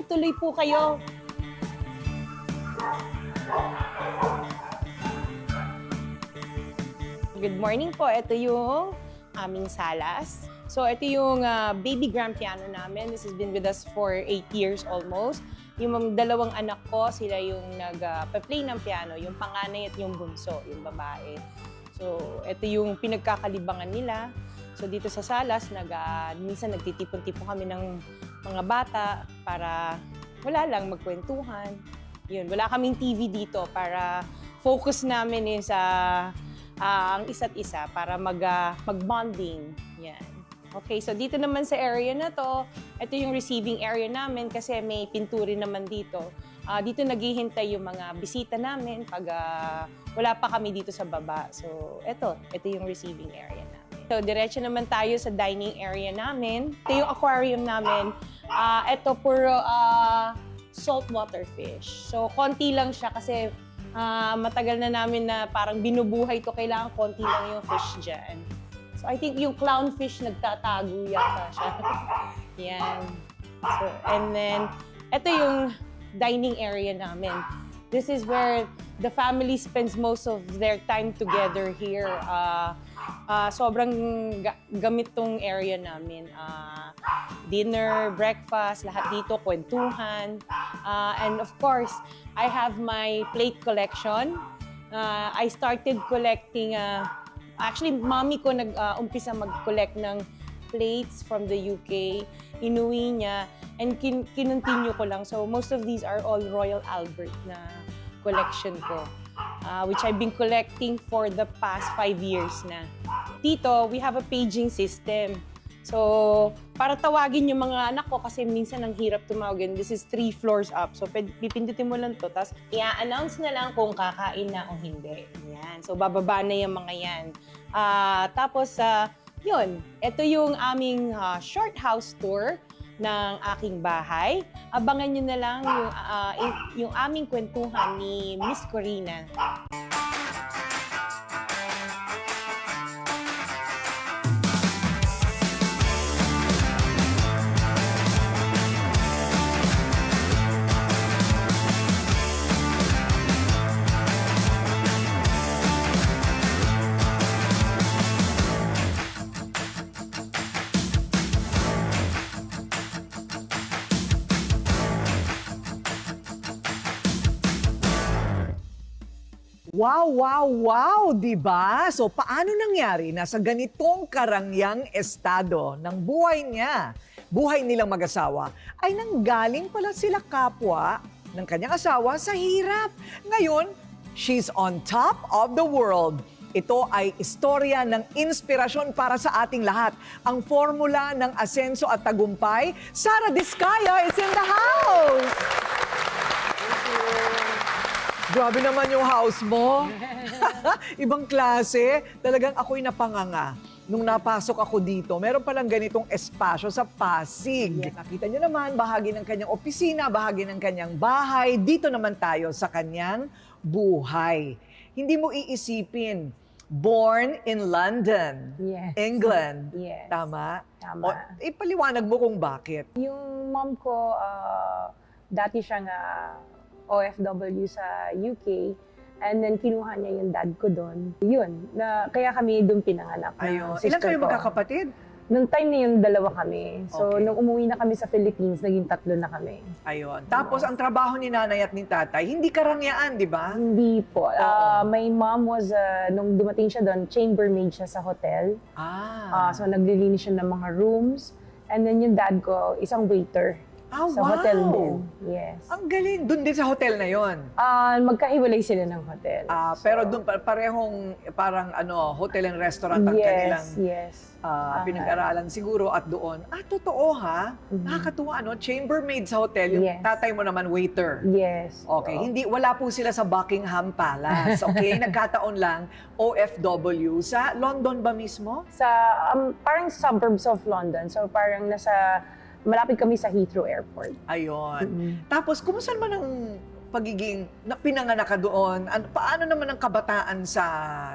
tuloy po kayo. Good morning po. Ito yung aming salas. So ito yung baby grand piano namin. This has been with us for 8 years almost. Yung dalawang anak ko, sila yung nag-play ng piano, yung panganay at yung bunso, yung babae. So ito yung pinagkakalibangan nila. So dito sa salas, minsan nagtitipon-tipon kami ng mga bata para wala lang magkwentuhan. Yun, wala kaming TV dito para focus namin is ang isa't isa para mag-bonding. Yan. Okay, so dito naman sa area na to, ito yung receiving area namin kasi may pinturin naman dito. Dito naghihintay yung mga bisita namin pag wala pa kami dito sa baba. So ito yung receiving area namin. So diretso naman tayo sa dining area namin. Ito yung aquarium namin. Ito puro saltwater fish. So konti lang siya kasi matagal na namin na parang binubuhay to, kailangan konti lang yung fish dyan. So I think yung clownfish nagtatago yata siya. Yan. So, and then, ito yung dining area namin. This is where the family spends most of their time together here. Sobrang gamit tong area namin. Dinner, breakfast, lahat dito, kwentuhan. And of course, I have my plate collection. I started collecting, actually, mommy ko nag-umpisa mag-collect ng plates from the UK. Inuwi niya, and kinontinue ko lang. So most of these are all Royal Albert na collection ko, which I've been collecting for the past 5 years na. Dito, we have a paging system. So, para tawagin yung mga anak ko kasi minsan ang hirap tumawagin. This is 3 floors up. So, pipindutin mo lang to. Tapos, i-announce na lang kung kakain na o hindi. Yan. So, bababa na yung mga yan. Tapos, yun. Ito yung aming short house tour ng aking bahay. Abangan nyo na lang yung aming kwentuhan ni Miss Corina. Wow, wow, wow, di ba? So paano nangyari na sa ganitong karangyang estado ng buhay niya, buhay nilang mag-asawa, ay nanggaling pala sila kapwa ng kanyang asawa sa hirap. Ngayon, she's on top of the world. Ito ay istorya ng inspirasyon para sa ating lahat. Ang formula ng asenso at tagumpay, Sara Diskaya is in the house! Grabe naman yung house mo. Ibang klase. Talagang ako'y napanganga. Nung napasok ako dito, meron palang ganitong espasyo sa Pasig. Yes. Nakita nyo naman, bahagi ng kanyang opisina, bahagi ng kanyang bahay. Dito naman tayo sa kanyang buhay. Hindi mo iisipin, born in London, Yes. England. Yes. Tama? Tama. O, ipaliwanag mo kung bakit. Yung mom ko, dati siyang OFW sa UK, and then kinuha niya yung dad ko doon. Yun, kaya kami doon pinanganak. Ayun. Sister Ilan kayo ko. magkakapatid? Nung time na yun, 2 kami. So, Okay. nung umuwi na kami sa Philippines, naging 3 na kami. Ayun. Tapos, ang trabaho ni nanay at ni tatay, hindi karangyaan, di ba? Hindi po. Oo. My mom was, nung dumating siya doon, chambermaid siya sa hotel. So, naglilinis siya ng mga rooms. And then yung dad ko, isang waiter. Sa wow. hotel din. Yes. Ang galing. Doon din sa hotel na yon. Magkahiwalay sila ng hotel. Pero doon parehong parang hotel and restaurant ang kanilang Yes. pinag-aralan siguro at doon. Totoo ha? Nakakatuwa, chambermaid sa hotel, yung Yes. tatay mo naman waiter. Yes. Okay, Oo. wala po sila sa Buckingham Palace. Okay, nagkataon lang OFW sa London ba mismo? Sa parang suburbs of London. So parang malapit kami sa Heathrow Airport. Ayun. Tapos, kumusta naman ang pagiging pinanganak ka doon? Paano naman ang kabataan sa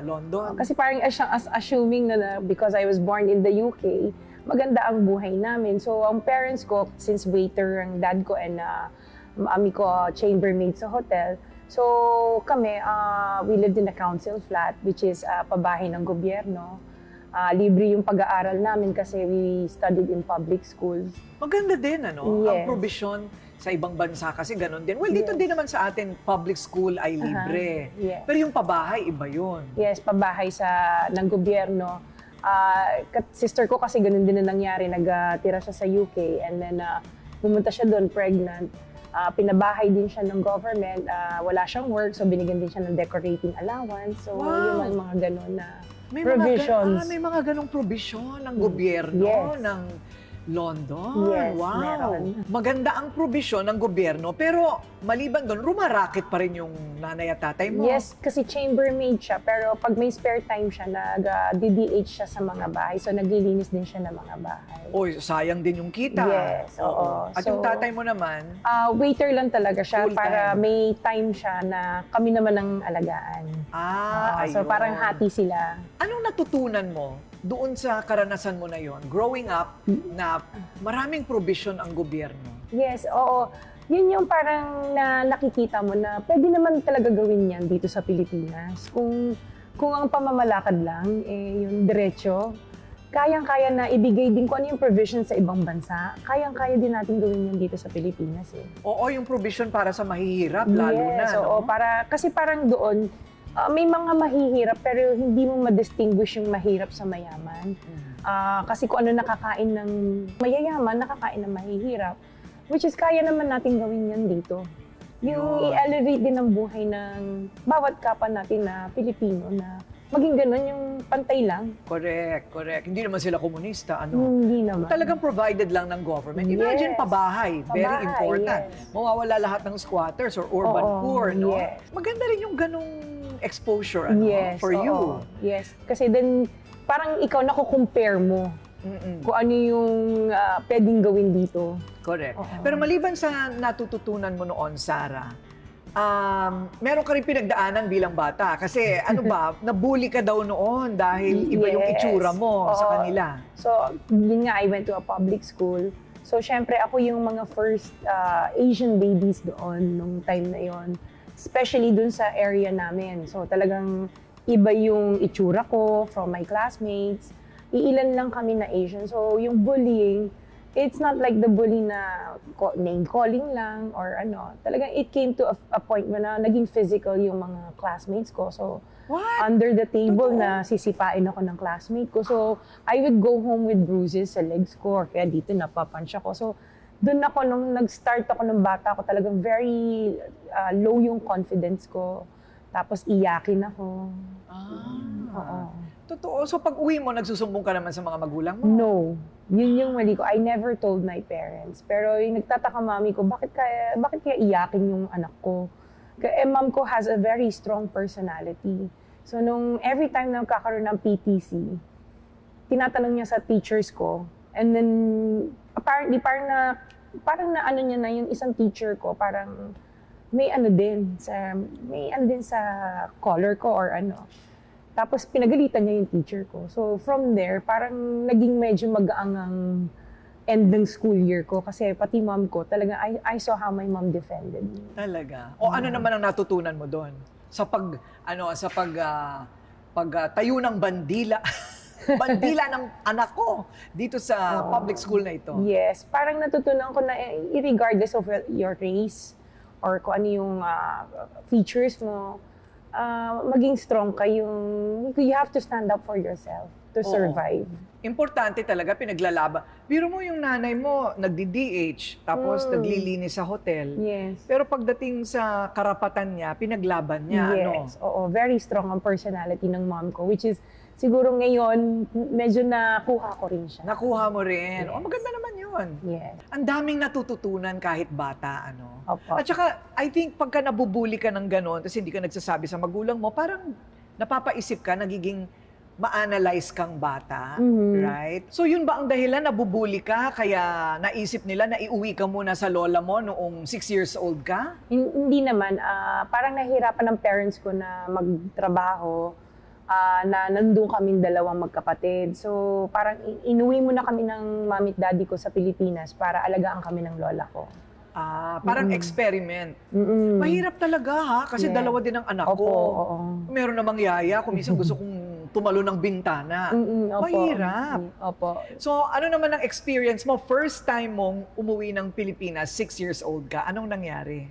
London? Kasi parang assuming na because I was born in the UK, maganda ang buhay namin. So, ang parents ko, since waiter ang dad ko and mami ko chambermaid sa hotel, so kami, we lived in a council flat, which is pabahay ng gobyerno. Libre yung pag-aaral namin kasi we studied in public schools. Maganda din, ano? Ang Yes. provision sa ibang bansa kasi ganun din. Well, dito Yes. din naman sa atin, public school ay libre. Yes. Pero yung pabahay, iba yun. Yes, pabahay ng gobyerno. Sister ko kasi ganun din na nangyari. Nagtira siya sa UK and then pumunta siya doon pregnant. Pinabahay din siya ng government. Wala siyang work, so binigyan din siya ng decorating allowance. So, Wow. yung mga ganun na May provisions. may mga ganong provision ng gobyerno, Yes. ng London. Yes, Wow. meron. Maganda ang provision ng gobyerno, pero maliban doon, rumaraket pa rin yung nanay at tatay mo. Yes, kasi chambermaid siya, pero pag may spare time siya, nag-DDH siya sa mga bahay. So, naglilinis din siya ng mga bahay. Oy, sayang din yung kita. Yes, oo. At So, yung tatay mo naman, Waiter lang talaga siya Full para time. may time siya na kami naman ang alagaan. So, ayun. parang hati sila. Anong natutunan mo doon sa karanasan mo na yon, growing up, na maraming provision ang gobyerno? Yes, oo. Yun yung parang nakikita mo na pwede naman talaga gawin yan dito sa Pilipinas. Kung ang pamamalakad lang, yung diretso, kayang-kaya na ibigay din kung ano yung provision sa ibang bansa. Kayang-kaya din natin gawin yan dito sa Pilipinas. Oo, yung provision para sa mahihirap, lalo na, Yes, no? oo. Kasi parang doon, may mga mahihirap pero hindi mo ma-distinguish yung mahirap sa mayaman. Kasi kung ano nakakain ng mayayaman, nakakain ng mahihirap. Which is kaya naman natin gawin yan dito. Yung Yun. i-elevate din ang buhay ng bawat kapwa natin na Pilipino na maging ganun yung pantay lang. Correct. Hindi naman sila komunista, ano? Hindi naman. Talagang provided lang ng government. Imagine Yes. pabahay, very Pabahay, important. yes. Mawawala lahat ng squatters or urban Oo, poor, no? yes. Maganda rin yung ganong exposure, ano, Yes, for oo. you. Yes. Kasi then, parang ikaw nakukompare mo Mm-mm. kung ano yung pwedeng gawin dito. Correct. Oo. Pero maliban sa natututunan mo noon, Sarah, meron ka rin pinagdaanan bilang bata. Kasi ano ba, nabully ka daw noon dahil iba yung Yes. itsura mo sa Oo. kanila. So, yun nga, I went to a public school. So, syempre, ako yung mga first Asian babies doon nung time na yon, especially dun sa area namin. So, talagang iba yung itsura ko from my classmates. Iilan lang kami na Asian. So, yung bullying, it's not like the bully na name calling lang or ano. Talagang it came to a point na naging physical yung mga classmates ko. So, What? under the table Totoo? na sisipain ako ng classmate ko. So, I would go home with bruises sa legs ko or kaya dito napapunch ako. So, doon ako, nung nag-start ako ng bata ko, talagang very low yung confidence ko. Tapos iyakin ako. Oo. Totoo. So pag uwi mo, nagsusumbong ka naman sa mga magulang mo? No. Yun yung mali ko. I never told my parents. Pero yung nagtataka mami ko, bakit kaya iyakin yung anak ko? Mom ko has a very strong personality. So nung every time na nagkakaroon ng PTC, tinatanong niya sa teachers ko, and then apparently parang na ano niya na yung isang teacher ko, parang may ano din sa color ko or ano. Tapos pinagalitan niya yung teacher ko. So from there, parang naging medyo mag-aangang end ng school year ko kasi pati mom ko, talaga I saw how my mom defended me. Talaga. O ano naman ang natutunan mo doon? Sa pagtayo ng bandila. Bandila ng anak ko dito sa public school na ito. Yes, parang natutunan ko na regardless of your race or kung ano yung features mo, maging strong ka you have to stand up for yourself to Oo. survive. Importante talaga pinaglalaban. Biro mo yung nanay mo nagdi-DH tapos naglilinis sa hotel. Yes. Pero pagdating sa karapatan niya, pinaglaban niya. Yes, oo. Very strong ang personality ng mom ko, which is siguro ngayon, medyo nakuha ko rin siya. Nakuha mo rin. Yes. O maganda naman yun. Yes. Ang daming natututunan kahit bata, ano. Opo. At saka, I think pagka nabubuli ka ng gano'n, tapos hindi ka nagsasabi sa magulang mo, parang napapaisip ka, nagiging ma-analyze kang bata, Mhm. right? So yun ba ang dahilan, nabubuli ka, kaya naisip nila na iuwi ka muna sa lola mo noong 6 years old ka? Hindi naman. Parang nahihirapan ng parents ko na magtrabaho. na nandun kaming dalawang magkapatid. So parang inuwi muna kami ng mami at daddy ko sa Pilipinas para alagaan kami ng lola ko. Parang experiment. Mm-mm. Mahirap talaga ha, kasi Yeah. dalawa din ang anak Opo, ko. oo. Meron namang yaya, kung minsan gusto kong tumalo ng bintana. Opo. Mahirap. Opo. So, ano naman ang experience mo? First time mong umuwi ng Pilipinas, 6 years old ka. Anong nangyari?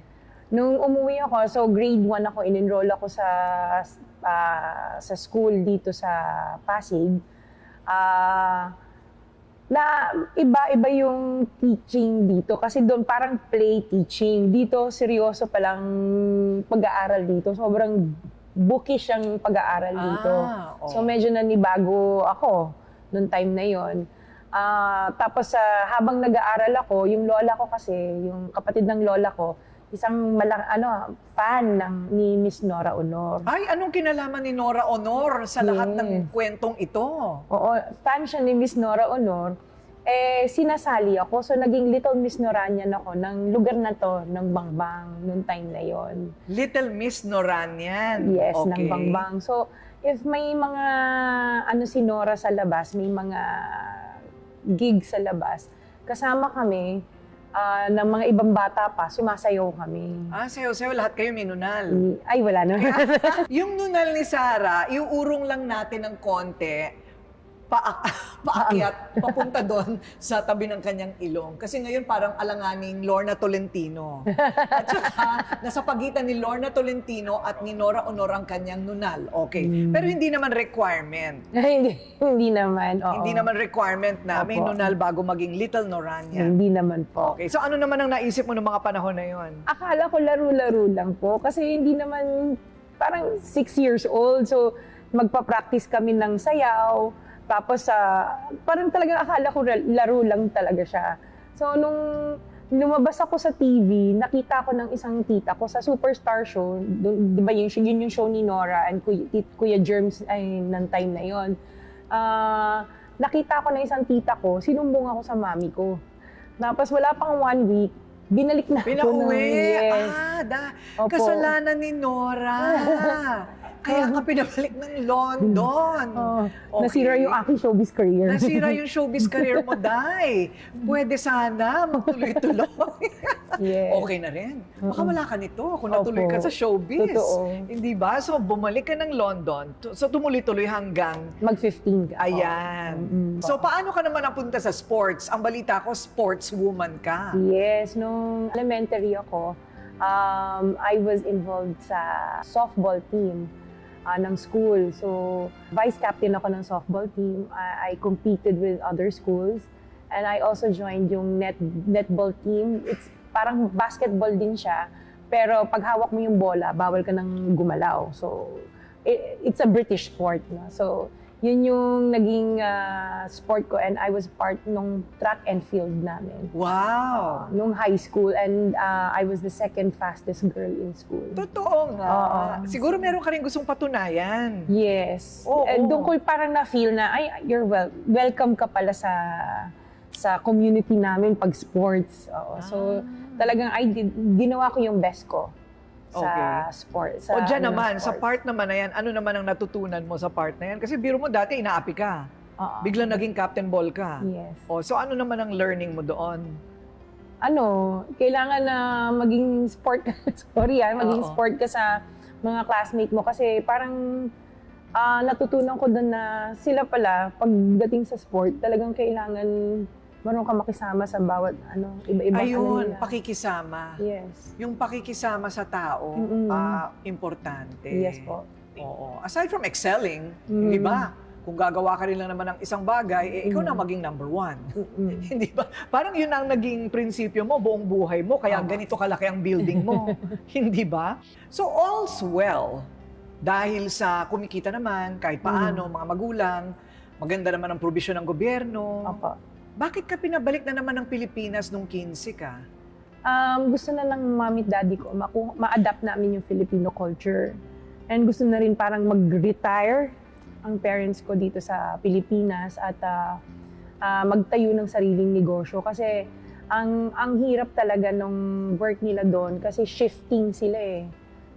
Nung umuwi ako, so grade 1 ako, in-enroll ako sa school dito sa Pasig. Na iba-iba yung teaching dito kasi doon parang play teaching. Dito seryoso palang pag-aaral dito. Sobrang bookish ang pag-aaral dito. So medyo nanibago ako noong time na yon. Tapos habang nag-aaral ako, yung lola ko kasi, yung kapatid ng lola ko, isang fan ni Miss Nora Honor. Ay, anong kinalaman ni Nora Honor sa lahat ng kwentong ito? Oo, fan siya ni Miss Nora Honor. Sinasali ako. So, naging Little Miss Noranian ako ng lugar na to, ng Bangbang, noong time na yon. Little Miss Noranian. Yes, Okay. ng Bangbang. So, if may mga, si Nora sa labas, may mga gig sa labas, kasama kami, ng mga ibang bata pa, sumasayaw kami. Sayo-sayo, lahat kayo may nunal. Ay, wala na. Yung nunal ni Sarah, iuurong lang natin ng konti, paakyat, papunta doon sa tabi ng kanyang ilong. Kasi ngayon parang alanganing Lorna Tolentino. At saka, nasa pagitan ni Lorna Tolentino at ni Nora Honor ang kanyang nunal. Okay. Pero hindi naman requirement. hindi naman. Oo. Hindi naman requirement na may Opo. nunal bago maging Little Norania. Hindi naman po. Okay. So ano naman ang naisip mo ng mga panahon na yon? Akala ko laro-laro lang po kasi hindi naman parang 6 years old. So magpa-practice kami ng sayaw. Tapos parang talagang akala ko laro lang talaga siya. So nung lumabas ako sa TV, nakita ko ng isang tita ko sa Superstar Show. Di ba yun yung show ni Nora and Kuya Germs ay ng time na yon. Nakita ko ng isang tita ko, sinumbong ako sa mami ko. Tapos wala pang 1 week, binalik na ako. Pinauwi? Yes. Opo. Kasalanan ni Nora. Kaya ka pinabalik ng London. Okay. Nasira yung aking showbiz career. Nasira yung showbiz career mo, Day. Pwede sana magtuloy-tuloy. Yes. Okay na rin. Baka wala ka nito kung natuloy ka Opo. sa showbiz. Totoo. Hindi ba? So, bumalik ka ng London. So, tumuloy-tuloy hanggang Mag-15 ka. ayan. So, paano ka naman napunta sa sports? Ang balita ko, sportswoman ka. Yes, nung elementary ako, I was involved sa softball team ng school. So, vice captain ako ng softball team. I competed with other schools. And I also joined yung netball team. It's parang basketball din siya. Pero pag hawak mo yung bola, bawal ka nang gumalaw. So, it's a British sport. No? So, yun yung naging sport ko and I was part nung track and field namin. Wow! Nung high school and I was the second fastest girl in school. Totoo nga. Oo. Siguro meron ka rin gustong patunayan. Yes. Oo. Doon ko parang na-feel na, ay, welcome ka pala sa community namin pag sports. Oo. So, talagang ginawa ko yung best ko sa sports. O dyan naman, sa part naman na yan, ano naman ang natutunan mo sa part na yan? Kasi biro mo dati, inaapi ka. Biglang naging captain ball ka. Yes. O, so ano naman ang learning mo doon? Kailangan na maging sport ka. Maging Oo. sport ka sa mga classmate mo kasi parang natutunan ko doon na sila pala pagdating sa sport, talagang kailangan marunong ka makisama sa bawat iba-iba Ayun, nila. pakikisama. Yes. Yung pakikisama sa tao, Mm-mm. importante. Yes po. Oo. Aside from excelling, di ba? Kung gagawa ka rin lang naman ng isang bagay, ikaw na maging number 1. Hindi ba? Parang yun ang naging prinsipyo mo, buong buhay mo, kaya ganito kalaki ang building mo. Hindi ba? So all's well. Dahil sa kumikita naman, kahit paano, mga magulang, maganda naman ang probisyon ng gobyerno. Opo. Bakit ka pinabalik na naman ng Pilipinas nung 15 ka? Gusto na ng mami at daddy ko, ma-adapt namin yung Filipino culture. And gusto na rin parang mag-retire ang parents ko dito sa Pilipinas at magtayo ng sariling negosyo. Kasi ang hirap talaga nung work nila doon kasi shifting sila eh.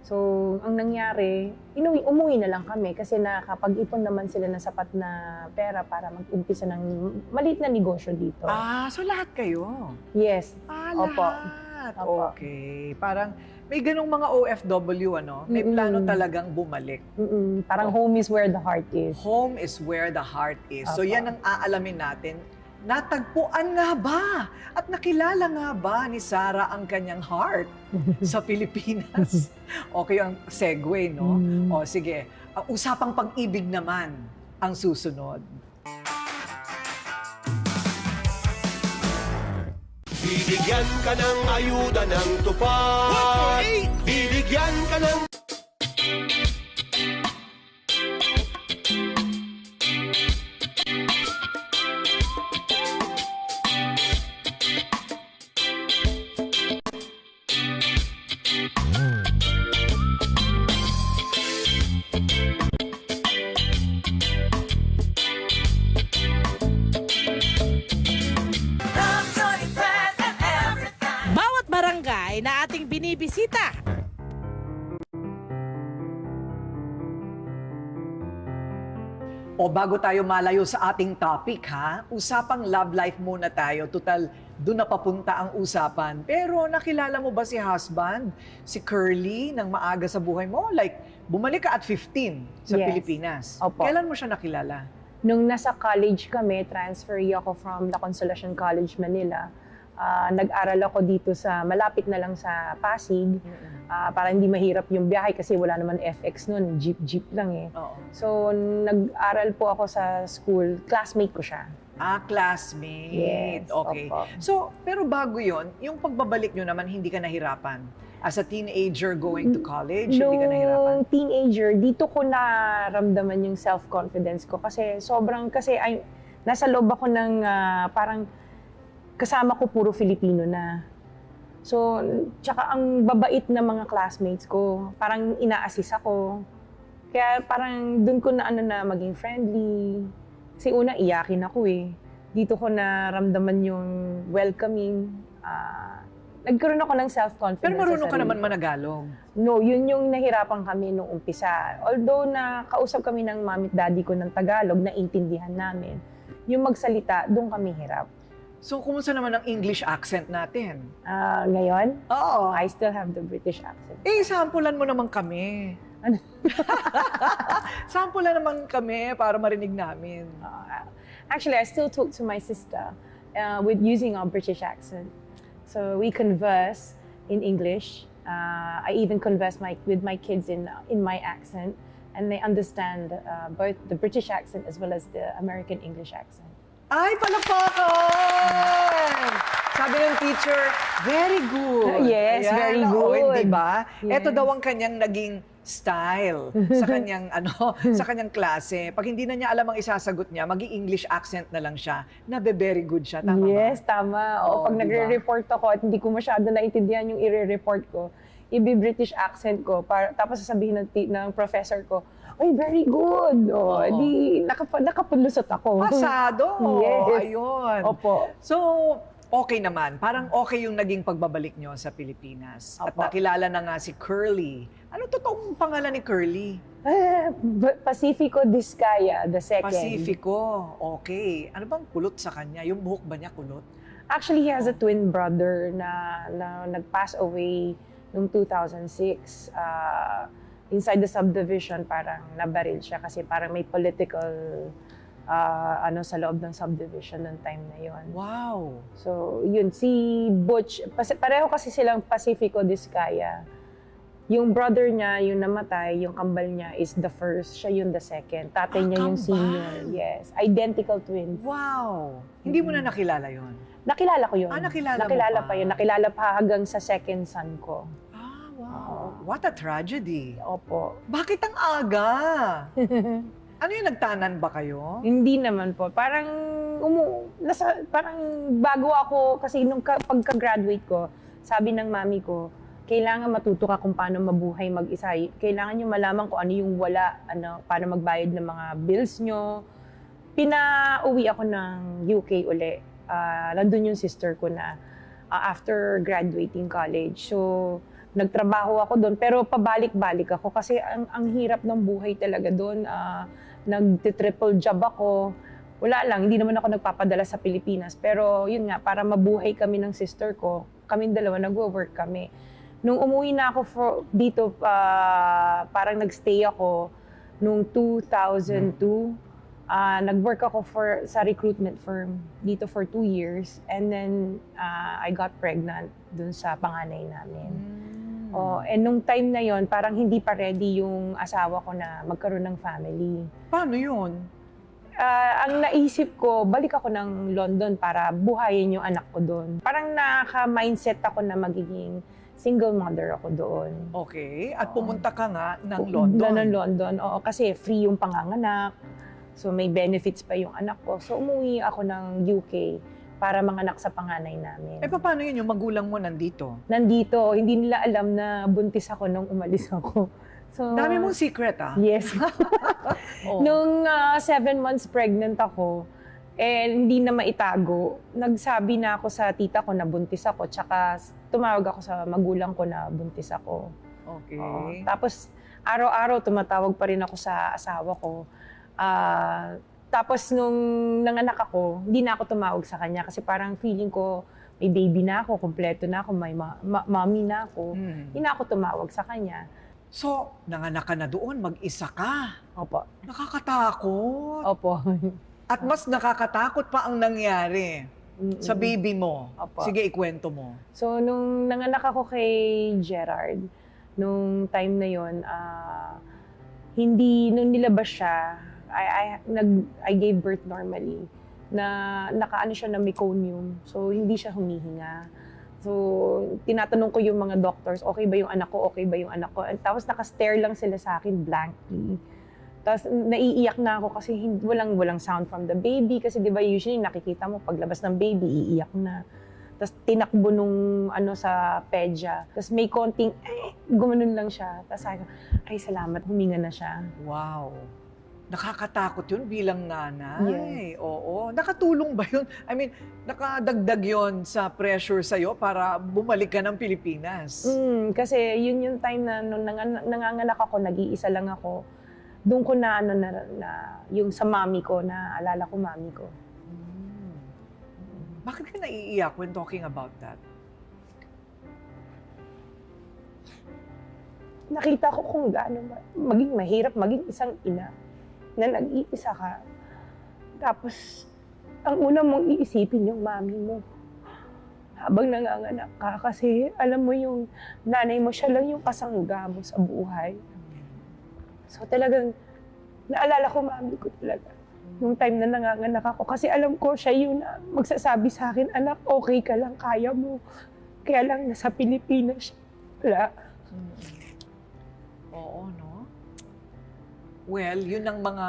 So, ang nangyari, umuwi na lang kami kasi nakapag-ipon naman sila ng sapat na pera para mag-umpisa ng maliit na negosyo dito. So lahat kayo? Yes. Opo. Lahat. Opo. Okay. Parang may ganong mga OFW, ano? May plano talagang bumalik. Parang home is where the heart is. Home is where the heart is. So Opo. yan ang aalamin natin. Natagpuan nga ba at nakilala nga ba ni Sarah ang kanyang heart sa Pilipinas? Okay ang segue, no? O sige, usapang pag-ibig naman ang susunod. Bibigyan ka ng ayuda ng tupad. Bibigyan ka ng Bawat barangay na ating binibisita. O bago tayo malayo sa ating topic, ha? Usapang love life muna tayo. Total, doon na papunta ang usapan. Pero nakilala mo ba si husband, si Curly, nang maaga sa buhay mo? Like, bumalik ka at 15 sa Yes. Pilipinas. Opo. Kailan mo siya nakilala? Nung nasa college kami, transferee ako from La Consolacion College, Manila. Nag-aral ako dito sa, malapit na lang sa Pasig. Para hindi mahirap yung biyahe kasi wala naman FX noon, jeep lang eh. Oo. So, nag-aral po ako sa school, classmate ko siya. Classmate. Yes, Okay. opo. So, pero bago yon, yung pagbabalik nyo naman, hindi ka nahirapan? As a teenager going to college, hindi ka nahirapan? Nung teenager, dito ko naramdaman yung self-confidence ko kasi nasa loob ako ng parang kasama ko puro Filipino na. So, tsaka ang babait na mga classmates ko, parang ina-assist ako. Kaya parang dun ko na maging friendly. Kasi una, iyakin ako eh. Dito ko naramdaman yung welcoming. Nagkaroon ako ng self-confidence. Pero marunong sa ka sarili naman ko. managalog. No, yun yung nahirapan kami nung umpisa. Although nakausap kami ng mami at daddy ko ng Tagalog, naintindihan namin. Yung magsalita, doon kami hirap. So, kumusta naman ang English accent natin? Ngayon, Oo. I still have the British accent. Sampulan mo naman kami. Ano? Sampulan naman kami para marinig namin. Actually, I still talk to my sister with using our British accent. So we converse in English. I even converse with my kids in my accent, and they understand both the British accent as well as the American English accent. Ay, palakpakan! Sabi ng teacher, very good. Yes, very oo, good. Hindi ba? Yes. Ito daw ang kanyang naging style sa kanyang sa kanyang klase. Pag hindi na niya alam ang isasagot niya, magi-English accent na lang siya. Very good siya. Tama Yes, ba? tama. Oo, Pag diba? nagre-report ako at hindi ko masyado naintindihan yung i-report ko, ibi-British accent ko, tapos sasabihin ng professor ko, "Ay, very good." Oo. Di nakapulusot ako. Pasado. Yes. Ayun. Opo. So, okay naman. Parang okay yung naging pagbabalik nyo sa Pilipinas. At Opo. nakilala na nga si Curly. Ano totoong pangalan ni Curly? Pacifico Discaya, the second. Pacifico. Okay. Ano bang kulot sa kanya? Yung buhok ba niya kulot? Actually, he has a twin brother na nag-pass away noong 2006. Inside the subdivision, parang nabaril siya kasi parang may political sa loob ng subdivision noong time na yon. Wow. So, yun, si Butch, pareho kasi silang Pacifico Discaya. Yung brother niya, yung namatay, yung kambal niya is the first, siya yung the second. Tatay niya yung kambal. senior. Yes, identical twins. Wow. Hindi mo na nakilala yon. Nakilala ko yun. Nakilala mo Nakilala pa. pa yun. Nakilala pa hanggang sa second son ko. Wow. What a tragedy. Opo. Bakit ang aga? Ano yung nagtanan ba kayo? Hindi naman po. Parang, parang bago ako, kasi nung pagka-graduate ko, sabi ng mami ko, kailangan matuto ka kung paano mabuhay mag-isa. Kailangan nyo malaman kung ano yung wala, paano magbayad ng mga bills nyo. Pinauwi ako ng UK uli. Nandun yung sister ko na after graduating college. So, nagtrabaho ako doon, pero pabalik-balik ako kasi ang hirap ng buhay talaga doon. Nag-triple job ako. Wala lang, hindi naman ako nagpapadala sa Pilipinas. Pero yun nga, para mabuhay kami ng sister ko, kaming dalawa, nagwo-work kami. Nung umuwi na ako dito, parang nagstay ako nung 2002. Nag-work ako sa recruitment firm dito for 2 years. And then, I got pregnant dun sa panganay namin. And nung time na yon, parang hindi pa ready yung asawa ko na magkaroon ng family. Paano yun? Ang naisip ko, balik ako ng London para buhayin yung anak ko doon. Parang naka-mindset ako na magiging single mother ako doon. Okay. At pumunta ka nga ng London. Ng London, oo. Kasi free yung panganganak. So may benefits pa yung anak ko. So umuwi ako ng UK para manganak sa panganay namin. Paano yun yung magulang mo nandito? Nandito, hindi nila alam na buntis ako nung umalis ako. So, Dami mong secret, ah. Yes. Oh. Nung 7 months pregnant ako, hindi na maitago, nagsabi na ako sa tita ko na buntis ako, tsaka tumawag ako sa magulang ko na buntis ako. Okay. Oo. Tapos, araw-araw tumatawag pa rin ako sa asawa ko. Tapos, nung nanganak ako, hindi na ako tumawag sa kanya kasi parang feeling ko, may baby na ako, kompleto na ako, may mommy na ako. Hindi na ako tumawag sa kanya. So, nanganak ka na doon, mag-isa ka. Opo. Nakakatakot. Opo. At mas nakakatakot pa ang nangyari sa baby mo. Opo. Sige, ikwento mo. So, nung nanganak ako kay Gerard, nung time na yon, nung nilabas siya, I gave birth normally. Nakaano siya na meconium. So, hindi siya humihinga. So, tinatanong ko yung mga doctors, okay ba yung anak ko, okay ba yung anak ko? Tapos naka-stare lang sila sa akin blankly. Tapos naiiyak na ako kasi walang sound from the baby. Kasi di ba usually nakikita mo paglabas ng baby, iiyak na. Tapos tinakbo nung sa pedya. Tapos may konting, gumanon lang siya. Tapos sabi ko, ay salamat, huminga na siya. Wow. Nakakatakot yun bilang nanay. Yes. Oo. Nakatulong ba yun? I mean, nakadagdag yun sa pressure sa'yo para bumalik ka ng Pilipinas? Kasi yun yung time na nung nanganganak ako, nag-iisa lang ako. Doon ko na yung sa mami ko, na alala ko mami ko. Bakit ka naiiyak when talking about that? Nakita ko kung gaano maging mahirap maging isang ina na nag-iisa ka. Tapos, ang una mong iisipin yung mami mo habang nanganganak ka. Kasi alam mo yung nanay mo, siya lang yung kasangga mo sa buhay. So talagang, naalala ko mami ko talaga. Nung time na nanganganak ako. Kasi alam ko siya yung magsasabi sa akin, anak, okay ka lang, kaya mo. Kaya lang nasa Pilipinas siya. Wala. Oo, no? Well, yun ang mga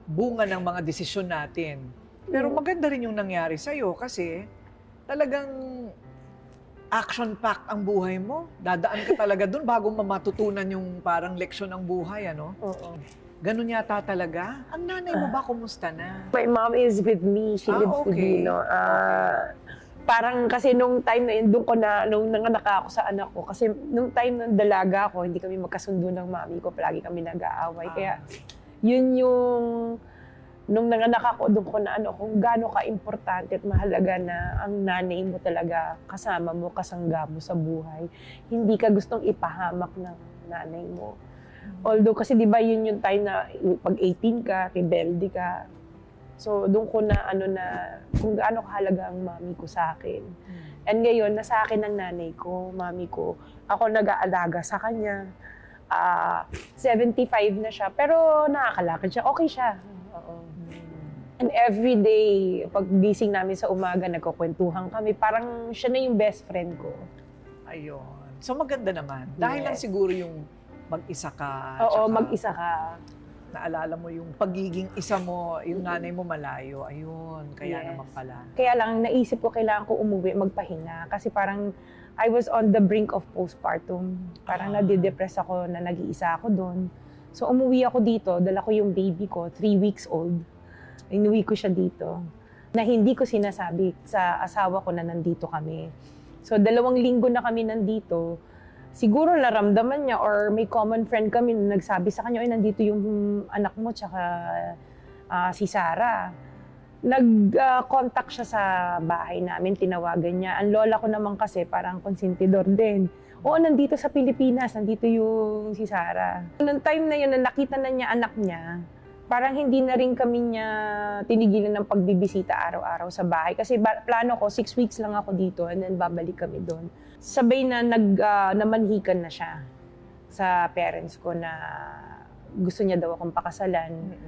bunga ng mga desisyon natin. Pero maganda rin yung nangyari sa'yo kasi talagang action-packed ang buhay mo. Dadaan ka talaga dun bago matutunan yung parang leksyon ng buhay, ano? Oo. Ganun yata talaga. Ang nanay mo ba, kumusta na? My mom is with me. She lives with me, no? Parang kasi nung time na yun, nung nanganak ako sa anak ko, kasi nung time ng dalaga ako, hindi kami magkasundo ng mami ko, palagi kami nag-aaway. Kaya yun yung, nung nanganak ako, doon ko na kung gaano ka-importante at mahalaga na ang nanay mo talaga kasama mo, kasangga mo sa buhay. Hindi ka gustong ipahamak ng nanay mo. Although kasi di ba yun yung time na pag 18 ka, rebelde ka. So doon ko na kung gaano kahalaga ang mami ko sa akin. And ngayon, nasa akin ang nanay ko, mami ko. Ako nag-aalaga sa kanya. 75 na siya, pero nakakalakad siya. Okay siya. Oo. And every day, pag gising namin sa umaga, nagkukwentuhan kami. Parang siya na yung best friend ko. Ayun. So maganda naman. Dahil lang Yes. siguro yung mag-isa ka. Oo, tsaka mag-isa ka. Naalala mo yung pagiging isa mo, yung nanay mo malayo. Ayun, kaya Yes. naman pala. Kaya lang, naisip ko kailangan ko umuwi, magpahinga. Kasi parang I was on the brink of postpartum. Parang nadidepress ako na nag-iisa ako doon. So umuwi ako dito, dala ko yung baby ko, 3 weeks old. Inuwi ko siya dito. Na hindi ko sinasabi sa asawa ko na nandito kami. So 2 linggo na kami nandito. siguro naramdaman niya or may common friend kami na nagsabi sa kanya, "Ay, nandito yung anak mo tsaka si Sarah." Nag-contact siya sa bahay namin, tinawagan niya. Ang lola ko naman kasi parang konsentidor din. Oo, nandito sa Pilipinas, nandito yung si Sarah. Noong time na yun, na nakita na niya anak niya, parang hindi na rin kami niya tinigilan ng pagbibisita araw-araw sa bahay. Kasi plano ko, 6 weeks lang ako dito and then babalik kami doon. Sabay na namanhikan na siya sa parents ko na gusto niya daw akong pakasalan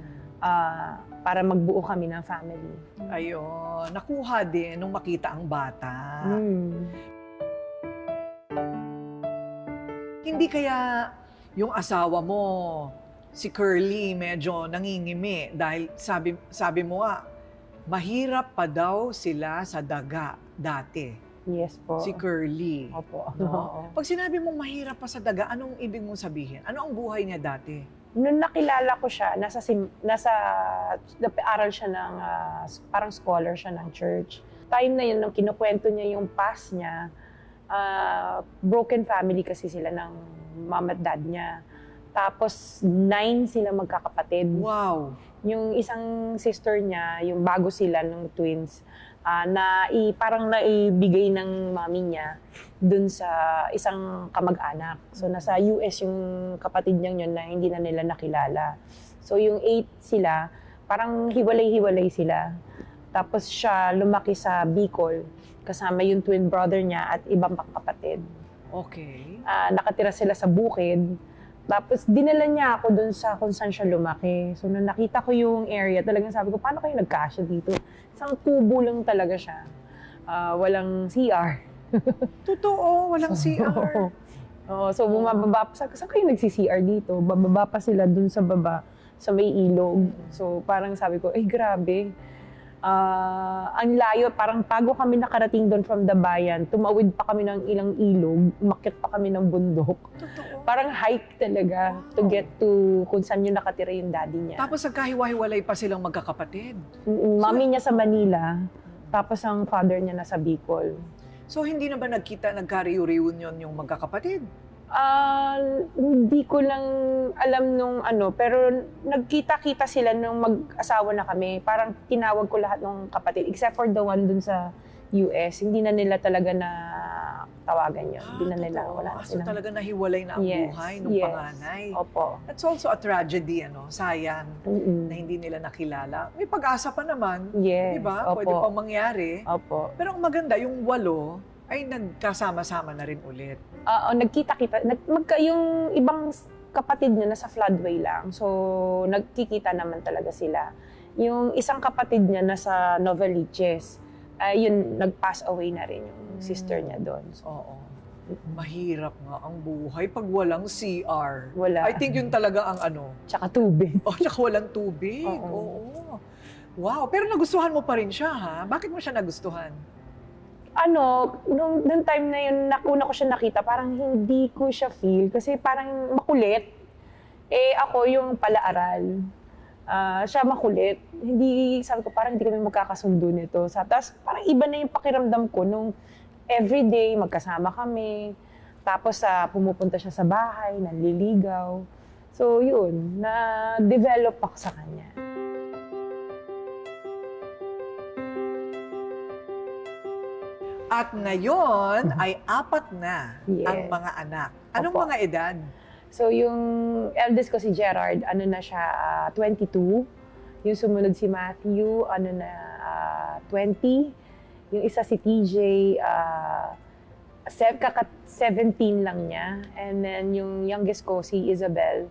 para magbuo kami ng family. Ayun, nakuha din nung makita ang bata. Hindi kaya yung asawa mo, si Curly, medyo nangingimi dahil sabi mo mahirap pa daw sila sa daga dati. Yes po. Si Curly. Opo. No? Pag sinabi mong mahirap pa sa daga, anong ibig mong sabihin? Ano ang buhay niya dati? Nung nakilala ko siya, aral siya ng, parang scholar siya ng church. Time na yun, nung kinukwento niya yung past niya, broken family kasi sila ng mom at dad niya. Tapos 9 sila magkakapatid. Wow! Yung isang sister niya, yung bago sila ng twins, parang naibigay ng mami niya dun sa isang kamag-anak. So nasa US yung kapatid niya yun na hindi na nila nakilala. So yung 8 sila, parang hiwalay-hiwalay sila. Tapos siya lumaki sa Bicol, kasama yung twin brother niya at ibang kapatid. Okay. Nakatira sila sa bukid. Tapos dinala niya ako dun sa kung saan siya lumaki. So nung nakita ko yung area, talagang sabi ko, paano kayo nagkasya dito? Isang kubo lang talaga siya. Walang CR. Totoo, walang CR. Oo, so bumababa pa. Saan kayo nagsi-CR dito? Bababa pa sila dun sa baba, sa may ilog. So parang sabi ko, ay grabe. Ang layo, parang bago kami nakarating doon from the bayan, tumawid pa kami ng ilang ilog, umakyat pa kami ng bundok. Totoo. Parang hike talaga to get to kung saan yung nakatira yung daddy niya. Tapos nagkahiwa-hiwalay pa silang magkakapatid. Mami niya sa Manila, tapos ang father niya nasa Bicol. So hindi na ba nagka-reunion yung magkakapatid? Hindi ko lang alam nung pero nagkita-kita sila nung mag-asawa na kami. Parang tinawag ko lahat ng kapatid, except for the one dun sa US. Hindi na nila talaga na tawagan yun. Hindi na nila, totoo. wala na So silang. talaga nahiwalay na ang buhay ng panganay. Opo. That's also a tragedy, sayang na hindi nila nakilala. May pag-asa pa naman, Yes, di ba? opo. Pwede pang mangyari. Opo. Pero ang maganda, yung 8 ay nagkasama-sama na rin ulit. Nagkita-kita. Yung ibang kapatid niya nasa floodway lang. So, nagkikita naman talaga sila. Yung isang kapatid niya nasa Novaliches. Yun, nag-pass away na rin yung sister niya doon. So, Oo. Mahirap nga ang buhay pag walang CR. wala. I think yun talaga ang Tsaka tubig. tsaka walang tubig. Oo. Oo. Wow, pero nagustuhan mo pa rin siya, ha? Bakit mo siya nagustuhan? Nung time na yun, una ko siya nakita, parang hindi ko siya feel kasi parang makulit. Ako yung palaaral. Siya makulit. Sabi ko, parang hindi kami magkakasundo nito. Tapos parang iba na yung pakiramdam ko nung everyday magkasama kami. Tapos pumupunta siya sa bahay, nanliligaw. So yun, na-develop ako sa kanya. At ngayon ay 4 na ang Yes. mga anak. Anong Opo. mga edad? So yung eldest ko si Gerard, na siya, 22. Yung sumunod si Matthew, 20. Yung isa si TJ, 17 lang niya. And then yung youngest ko, si Isabel,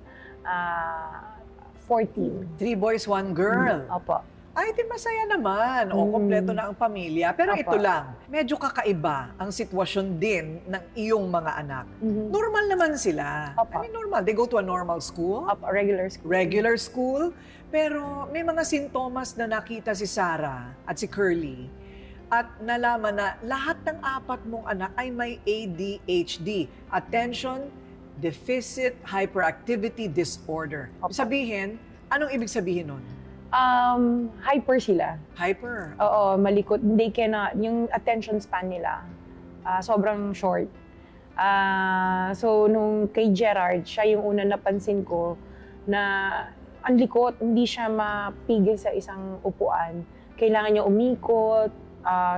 14. 3 boys, 1 girl. Opo. Ay, di masaya naman. O, kompleto na ang pamilya. Pero Opo. ito lang, medyo kakaiba ang sitwasyon din ng iyong mga anak. Normal naman sila. Opo. I mean, normal. They go to a normal school. Opo, regular school. Regular school. Pero may mga sintomas na nakita si Sarah at si Curly. At nalaman na lahat ng 4 mong anak ay may ADHD. Attention Deficit Hyperactivity Disorder. Opo. Sabihin, anong ibig sabihin nun? Hyper sila. Hyper. Oo, malikot. They cannot, yung attention span nila, sobrang short. So, nung kay Gerard, siya yung una napansin ko na ang likot, hindi siya mapigil sa isang upuan. Kailangan niya umikot.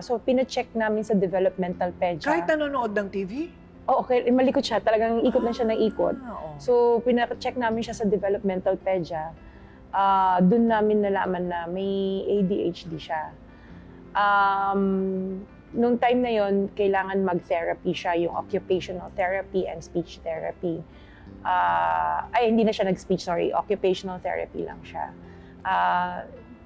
So, pina-check namin sa developmental pedya. Kahit nanonood ng TV? Oo, okay, malikot siya. Talagang ikot na siya ng ikot. Oo. So, pina-check namin siya sa developmental pedya. Doon namin nalaman na may ADHD siya. Nung time na yon, kailangan mag-therapy siya, yung occupational therapy and speech therapy. Hindi na siya nag-speech, sorry. Occupational therapy lang siya.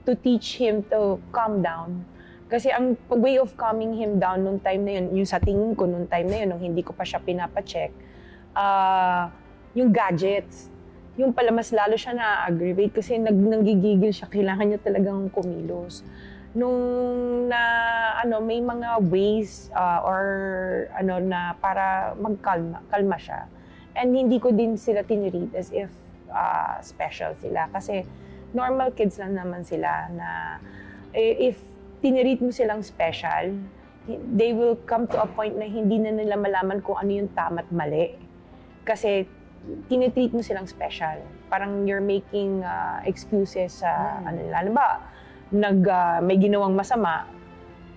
To teach him to calm down. Kasi ang way of calming him down nung time na yun, yung sa tingin ko nung time na yun, nung hindi ko pa siya pinapacheck, yung gadgets. Yung pala mas lalo siya na-aggravate kasi nanggigigil siya, kailangan niya talagang kumilos. Nung may mga ways na para kalma siya. And hindi ko din sila tinreat as if special sila. Kasi normal kids lang naman sila na if tinreat mo silang special, they will come to a point na hindi na nila malaman kung ano yung tama at mali. Kasi tinitreat mo silang special. Parang you're making excuses sa lalo ba, may ginawang masama,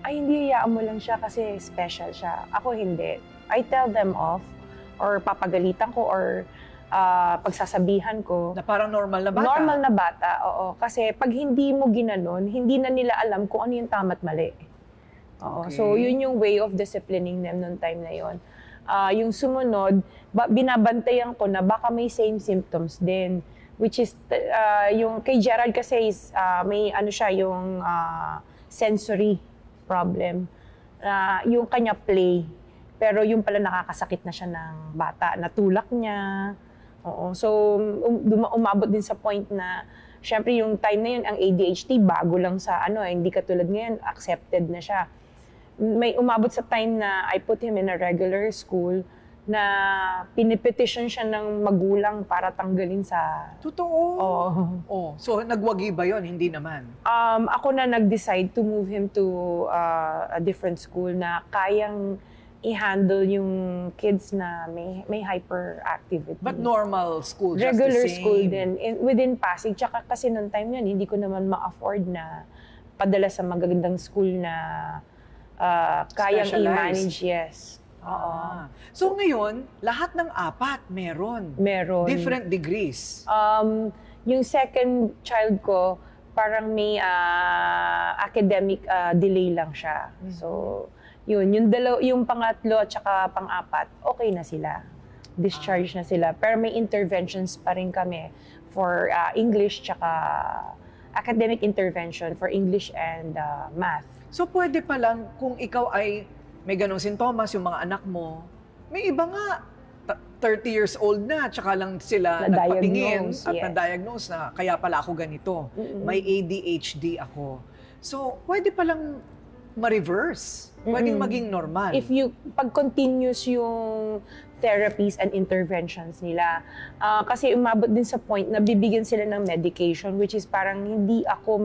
hindi hayaan mo lang siya kasi special siya. Ako hindi. I tell them off or papagalitan ko or pagsasabihan ko. Na parang normal na bata? Normal na bata, oo. Kasi pag hindi mo ginanon, hindi na nila alam kung ano yung tama at mali. Oo. Okay. So, yun yung way of disciplining them noong time na yun. Yung sumunod, binabantayan ko na baka may same symptoms din. Which is, yung kay Gerald kasi is, may yung sensory problem. Yung kanya play. Pero yung pala nakakasakit na siya ng bata. Natulak niya. Oo. So, umabot din sa point na, syempre yung time na yun, ang ADHD, bago lang sa hindi katulad ngayon, accepted na siya. May umabot sa time na I put him in a regular school na pinipetition siya ng magulang para tanggalin sa... Totoo? Oo. Oh. So, nagwagi ba yun? Hindi naman? Ako na nag-decide to move him to a different school na kayang i-handle yung kids na may hyperactivity. But normal school, just Regular the same? school din, within Pasig. Tsaka kasi noong time yun, hindi ko naman ma-afford na padala sa magagandang school na kayang i-manage. Yes. Oo. So ngayon, lahat ng apat meron? Meron. Different degrees? Yung second child ko, parang may academic delay lang siya. So, yung pangatlo at saka pang-apat, okay na sila. Discharge na sila. Pero may interventions pa rin kami for English tsaka academic intervention for English and math. So pwede pa lang kung ikaw ay may ganong sintomas, yung mga anak mo, may iba nga, 30 years old na, tsaka lang sila nagpatingin at na-diagnose na kaya pala ako ganito. May ADHD ako. So pwede pa lang ma-reverse. Pwedeng maging normal. If pag continuous yung therapies and interventions nila, kasi umabot din sa point na bibigyan sila ng medication, which is parang hindi ako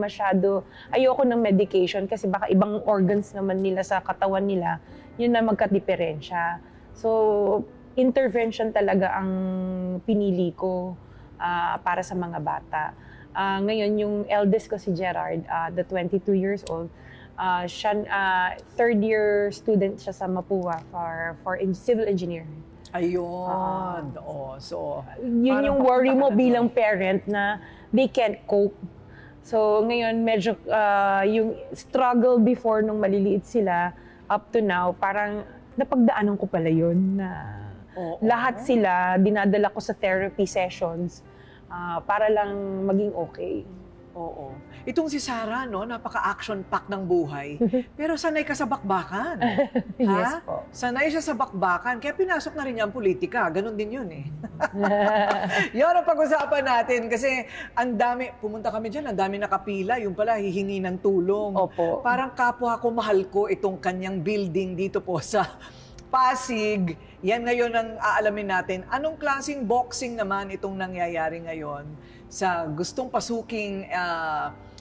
ayoko ng medication kasi baka ibang organs naman nila sa katawan nila, yun na magka-diferensya. So, intervention talaga ang pinili ko para sa mga bata. Ngayon, yung eldest ko si Gerard, the 22 years old, third year student siya sa Mapua for civil engineering. Ayun. So, yun yung worry mo bilang parent na they can't cope. So ngayon medyo yung struggle before nung maliliit sila up to now, parang napagdaanan ko pala yun na lahat sila dinadala ko sa therapy sessions para lang maging okay. Oo. Itong si Sarah, no, napaka-action pack ng buhay. Pero sanay ka sa bakbakan. Yes po. Sanay siya sa bakbakan. Kaya pinasok na rin niya ang politika. Ganon din yun eh. Yun ang pag-usapan natin. Kasi ang dami, pumunta kami dyan, ang dami nakapila. Yung pala, hihingi ng tulong. Opo. Parang kapwa ko, mahal ko itong kanyang building dito po sa Pasig. Yan ngayon ang aalamin natin. Anong klaseng boxing naman itong nangyayari ngayon sa gustong pasuking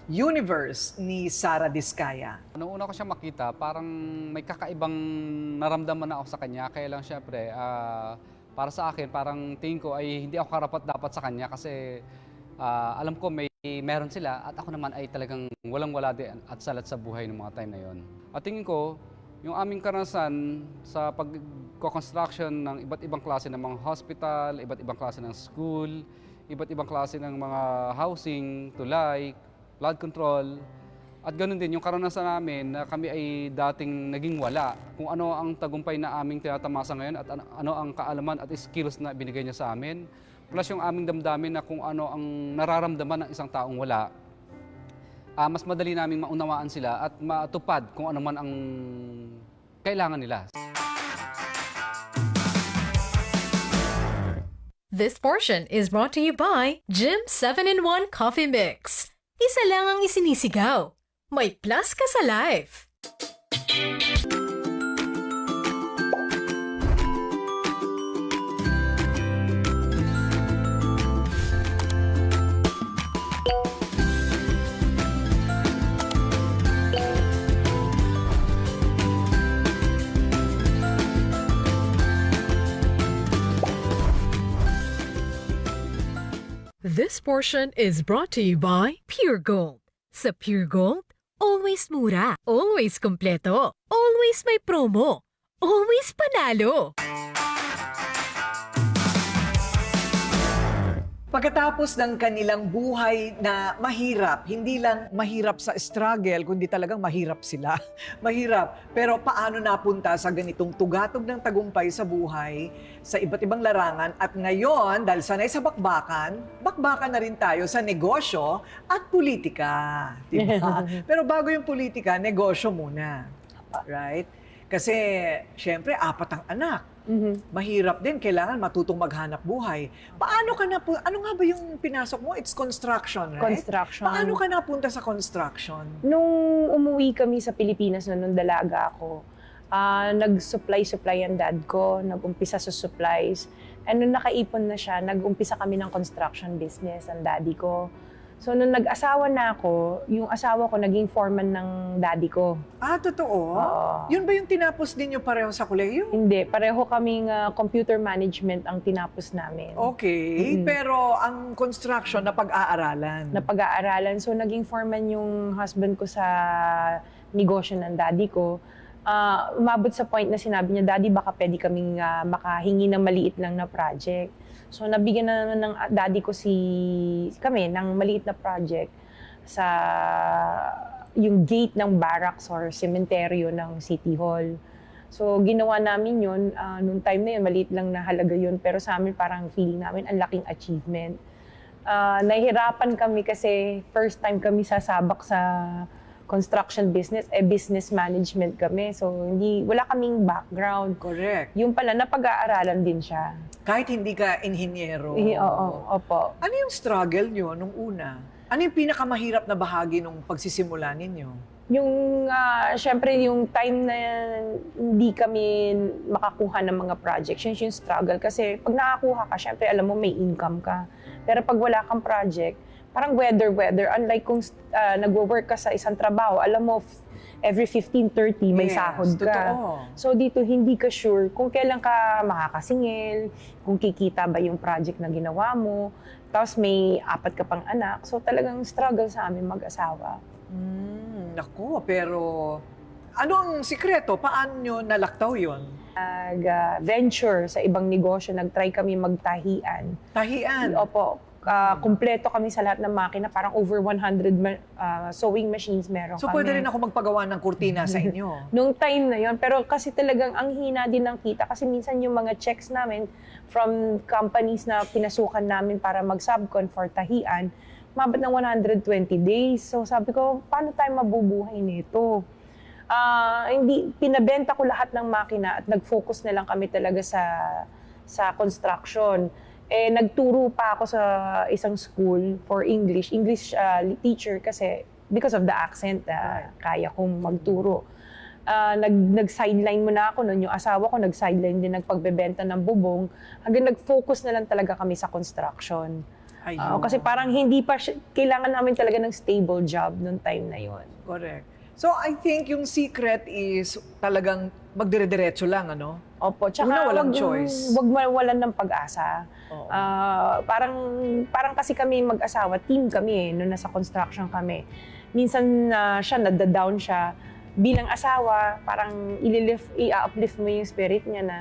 universe ni Sara Diskaya. Nung una ko siya makita, parang may kakaibang naramdaman na ako sa kanya. Kaya lang syempre, para sa akin, parang tingin ko ay hindi ako karapat-dapat sa kanya kasi alam ko meron sila at ako naman ay talagang walang-wala din at salat sa buhay ng mga time na yon. At tingin ko, yung aming karanasan sa pag-construction ng iba't ibang klase ng mga hospital, iba't ibang klase ng school, iba't ibang klase ng mga housing, tulay, flood control, at ganoon din yung karanasan namin na kami ay dating naging wala. Kung ano ang tagumpay na aming tinatamasa ngayon at ano ang kaalaman at skills na binigay niya sa amin, plus yung aming damdamin na kung ano ang nararamdaman ng isang taong wala, mas madali naming maunawaan sila at matupad kung ano man ang kailangan nila. This portion is brought to you by Jim 7-in-1 Coffee Mix. Isa lang ang isinisigaw. May plus ka sa life. This portion is brought to you by Pure Gold. Sa Pure Gold, always mura, always kompleto, always may promo, always panalo. Pagkatapos ng kanilang buhay na mahirap, hindi lang mahirap sa struggle, kundi talagang mahirap sila. Mahirap. Pero paano napunta sa ganitong tugatog ng tagumpay sa buhay, sa iba't ibang larangan, at ngayon, dahil sanay sa bakbakan na rin tayo sa negosyo at politika. Diba? Pero bago yung politika, negosyo muna. Right? Kasi, syempre, 4 ang anak. Mahirap din, kailangan matutong maghanap buhay. Paano ka ano nga ba yung pinasok mo? It's construction, right? Construction. Paano ka napunta sa construction? Nung umuwi kami sa Pilipinas nung dalaga ako, nag-supply ang dad ko, nag-umpisa sa supplies. And nung nakaipon na siya, nag-umpisa kami ng construction business, ang daddy ko. So nung nag-asawa na ako, yung asawa ko naging foreman ng daddy ko. Ah, totoo? Oo. Yun ba yung tinapos ninyo pareho sa kolehiyo? Hindi, pareho kaming computer management ang tinapos namin. Okay, pero ang construction na pag-aaralan. Na pag-aaralan. So naging foreman yung husband ko sa negosyo ng daddy ko. Umabot sa point na sinabi niya, Daddy, baka pwede kaming makahingi ng maliit lang na project. So nabigyan na naman ng daddy ko kami ng maliit na project sa yung gate ng barracks or sementeryo ng City Hall. So ginawa namin yun, nung time na yun, maliit lang na halaga yun, pero sa amin parang feeling namin ang laking achievement. Nahihirapan kami kasi first time kami sasabak sa construction business, business management kami. So, wala kaming background. Correct. Yung pala, napag-aaralan din siya. Kahit hindi ka inhinyero. Oo, opo. Ano yung struggle nyo nung una? Ano yung pinakamahirap na bahagi nung pagsisimula ninyo? Yung, syempre, yung time na hindi kami makakuha ng mga projects, yun yung struggle. Kasi pag nakakuha ka, syempre, alam mo, may income ka. Pero pag wala kang project, parang weather. Unlike kung nagwo-work ka sa isang trabaho, alam mo, every 15-30 may sahod ka. Totoo. So dito, hindi ka sure kung kailan ka makakasingil, kung kikita ba yung project na ginawa mo, tapos may 4 ka pang anak. So talagang struggle sa amin mag-asawa. Naku, pero ano ang sikreto? Paano nyo nalaktaw yun? Nag-venture sa ibang negosyo, nag-try kami magtahian. Tahian. Opo. Kumpleto kami sa lahat ng makina, parang over 100 sewing machines meron So kami. pwede rin ako magpagawa ng kurtina sa inyo. Nung time na yon, pero kasi talagang ang hina din ng kita kasi minsan yung mga checks namin from companies na pinasukan namin para mag-subcon for tahian, mabot ng 120 days. So sabi ko, paano tayo mabubuhay nito? Pinabenta ko lahat ng makina at nag-focus na lang kami talaga sa construction. Nagturo pa ako sa isang school for English teacher kasi because of the accent, kaya kong magturo. Nag-sideline muna ako noon, yung asawa ko nag-sideline din, nagpagbebenta ng bubong, hanggang nag-focus na lang talaga kami sa construction. Ayun. Kasi parang hindi pa kailangan namin talaga ng stable job noong time na yon. Correct. So, I think yung secret is talagang magdire-diretso lang, ano? Opo, tsaka Una, walang wag, choice. wag mawalan ng pag-asa. Oo. Parang kasi kami mag-asawa, team kami nung nasa construction kami. Minsan siya, nada-down siya. Bilang asawa, parang i-uplift mo yung spirit niya na,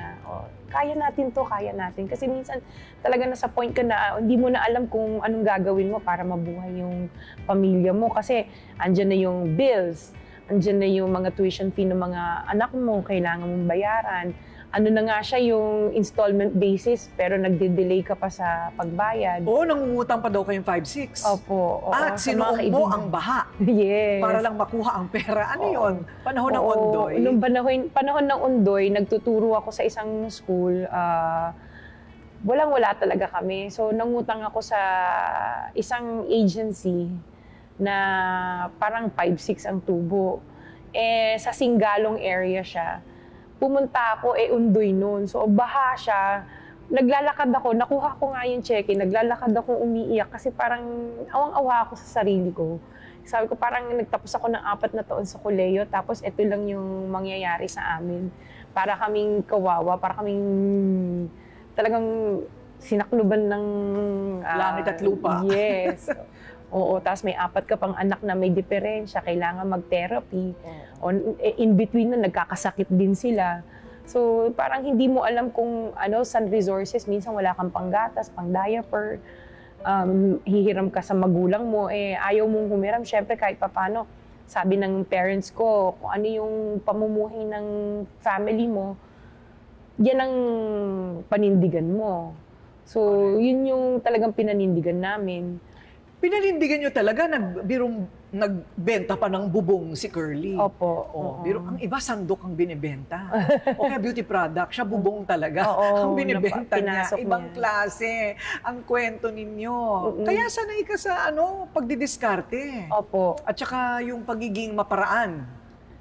kaya natin to, kaya natin. Kasi minsan talaga nasa point ka na hindi mo na alam kung anong gagawin mo para mabuhay yung pamilya mo. Kasi andyan na yung bills, andyan na yung mga tuition fee ng mga anak mo, kailangan mong bayaran. Ano na nga siya yung installment basis, pero nagde-delay ka pa sa pagbayad. Oo, nangungutang pa daw kayong 5-6. Opo. Oo, At sa mga sinuong mo kaibigan. ang baha Yes. para lang makuha ang pera. Ano Oo. yun? Panahon ng Oo, Ondoy? Nung panahon ng Ondoy, nagtuturo ako sa isang school. Walang-wala talaga kami. So, nangutang ako sa isang agency na parang 5-6 ang tubo. Sa Singalong area siya. Pumunta ako, Ondoy noon. So, baha siya. Naglalakad ako, nakuha ko nga yung cheque, naglalakad ako umiiyak kasi parang awang-awa ako sa sarili ko. Sabi ko parang nagtapos ako ng 4 na taon sa koleyo, tapos ito lang yung mangyayari sa amin. Para kaming kawawa, para kaming talagang sinakluban ng Langit at lupa. Yes. Oo, tapos may 4 ka pang anak na may diferensya, kailangan mag-therapy. O, in between na nagkakasakit din sila. So, parang hindi mo alam kung saan resources. Minsan wala kang panggatas, pang diaper. Hihiram ka sa magulang mo. Ayaw mong humiram. Siyempre, kahit papano, sabi ng parents ko, kung ano yung pamumuhay ng family mo, yan ang panindigan mo. So, yun yung talagang pinanindigan namin. Pinanindigan nyo talaga, nagbenta pa ng bubong si Curly. Opo. Oh, biro, ang iba sandok ang binibenta. O kaya beauty product, siya bubong talaga Oo, ang binibenta niya. pinasok Ibang niya. klase ang kwento ninyo. Mm-mm. Kaya sanay ka sa pagdidiskarte. Opo. At saka yung pagiging maparaan.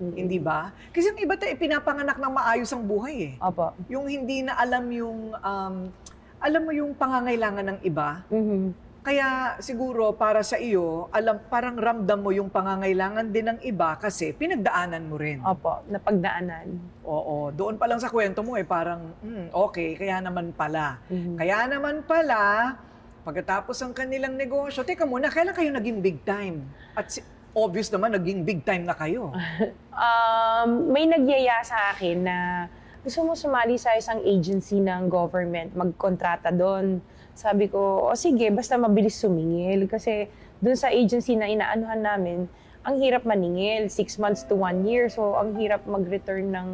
Hindi ba? Kasi yung iba tayo, pinapanganak ng maayos ang buhay eh. Opo. Yung hindi na alam yung, alam mo yung pangangailangan ng iba. Mhm. Kaya siguro para sa iyo, parang ramdam mo yung pangangailangan din ng iba kasi pinagdaanan mo rin. Opo, napagdaanan. Oo, doon pa lang sa kwento mo parang, okay, kaya naman pala. Mhm. Kaya naman pala, pagkatapos ang kanilang negosyo, teka muna, kailan kayo naging big time? At obvious naman, naging big time na kayo. May nagyaya sa akin na gusto mo sumali sa isang agency ng government, magkontrata doon. Sabi ko, sige, basta mabilis sumingil. Kasi doon sa agency na inaanuhan namin, ang hirap maningil, 6 months to 1 year. So, ang hirap mag-return ng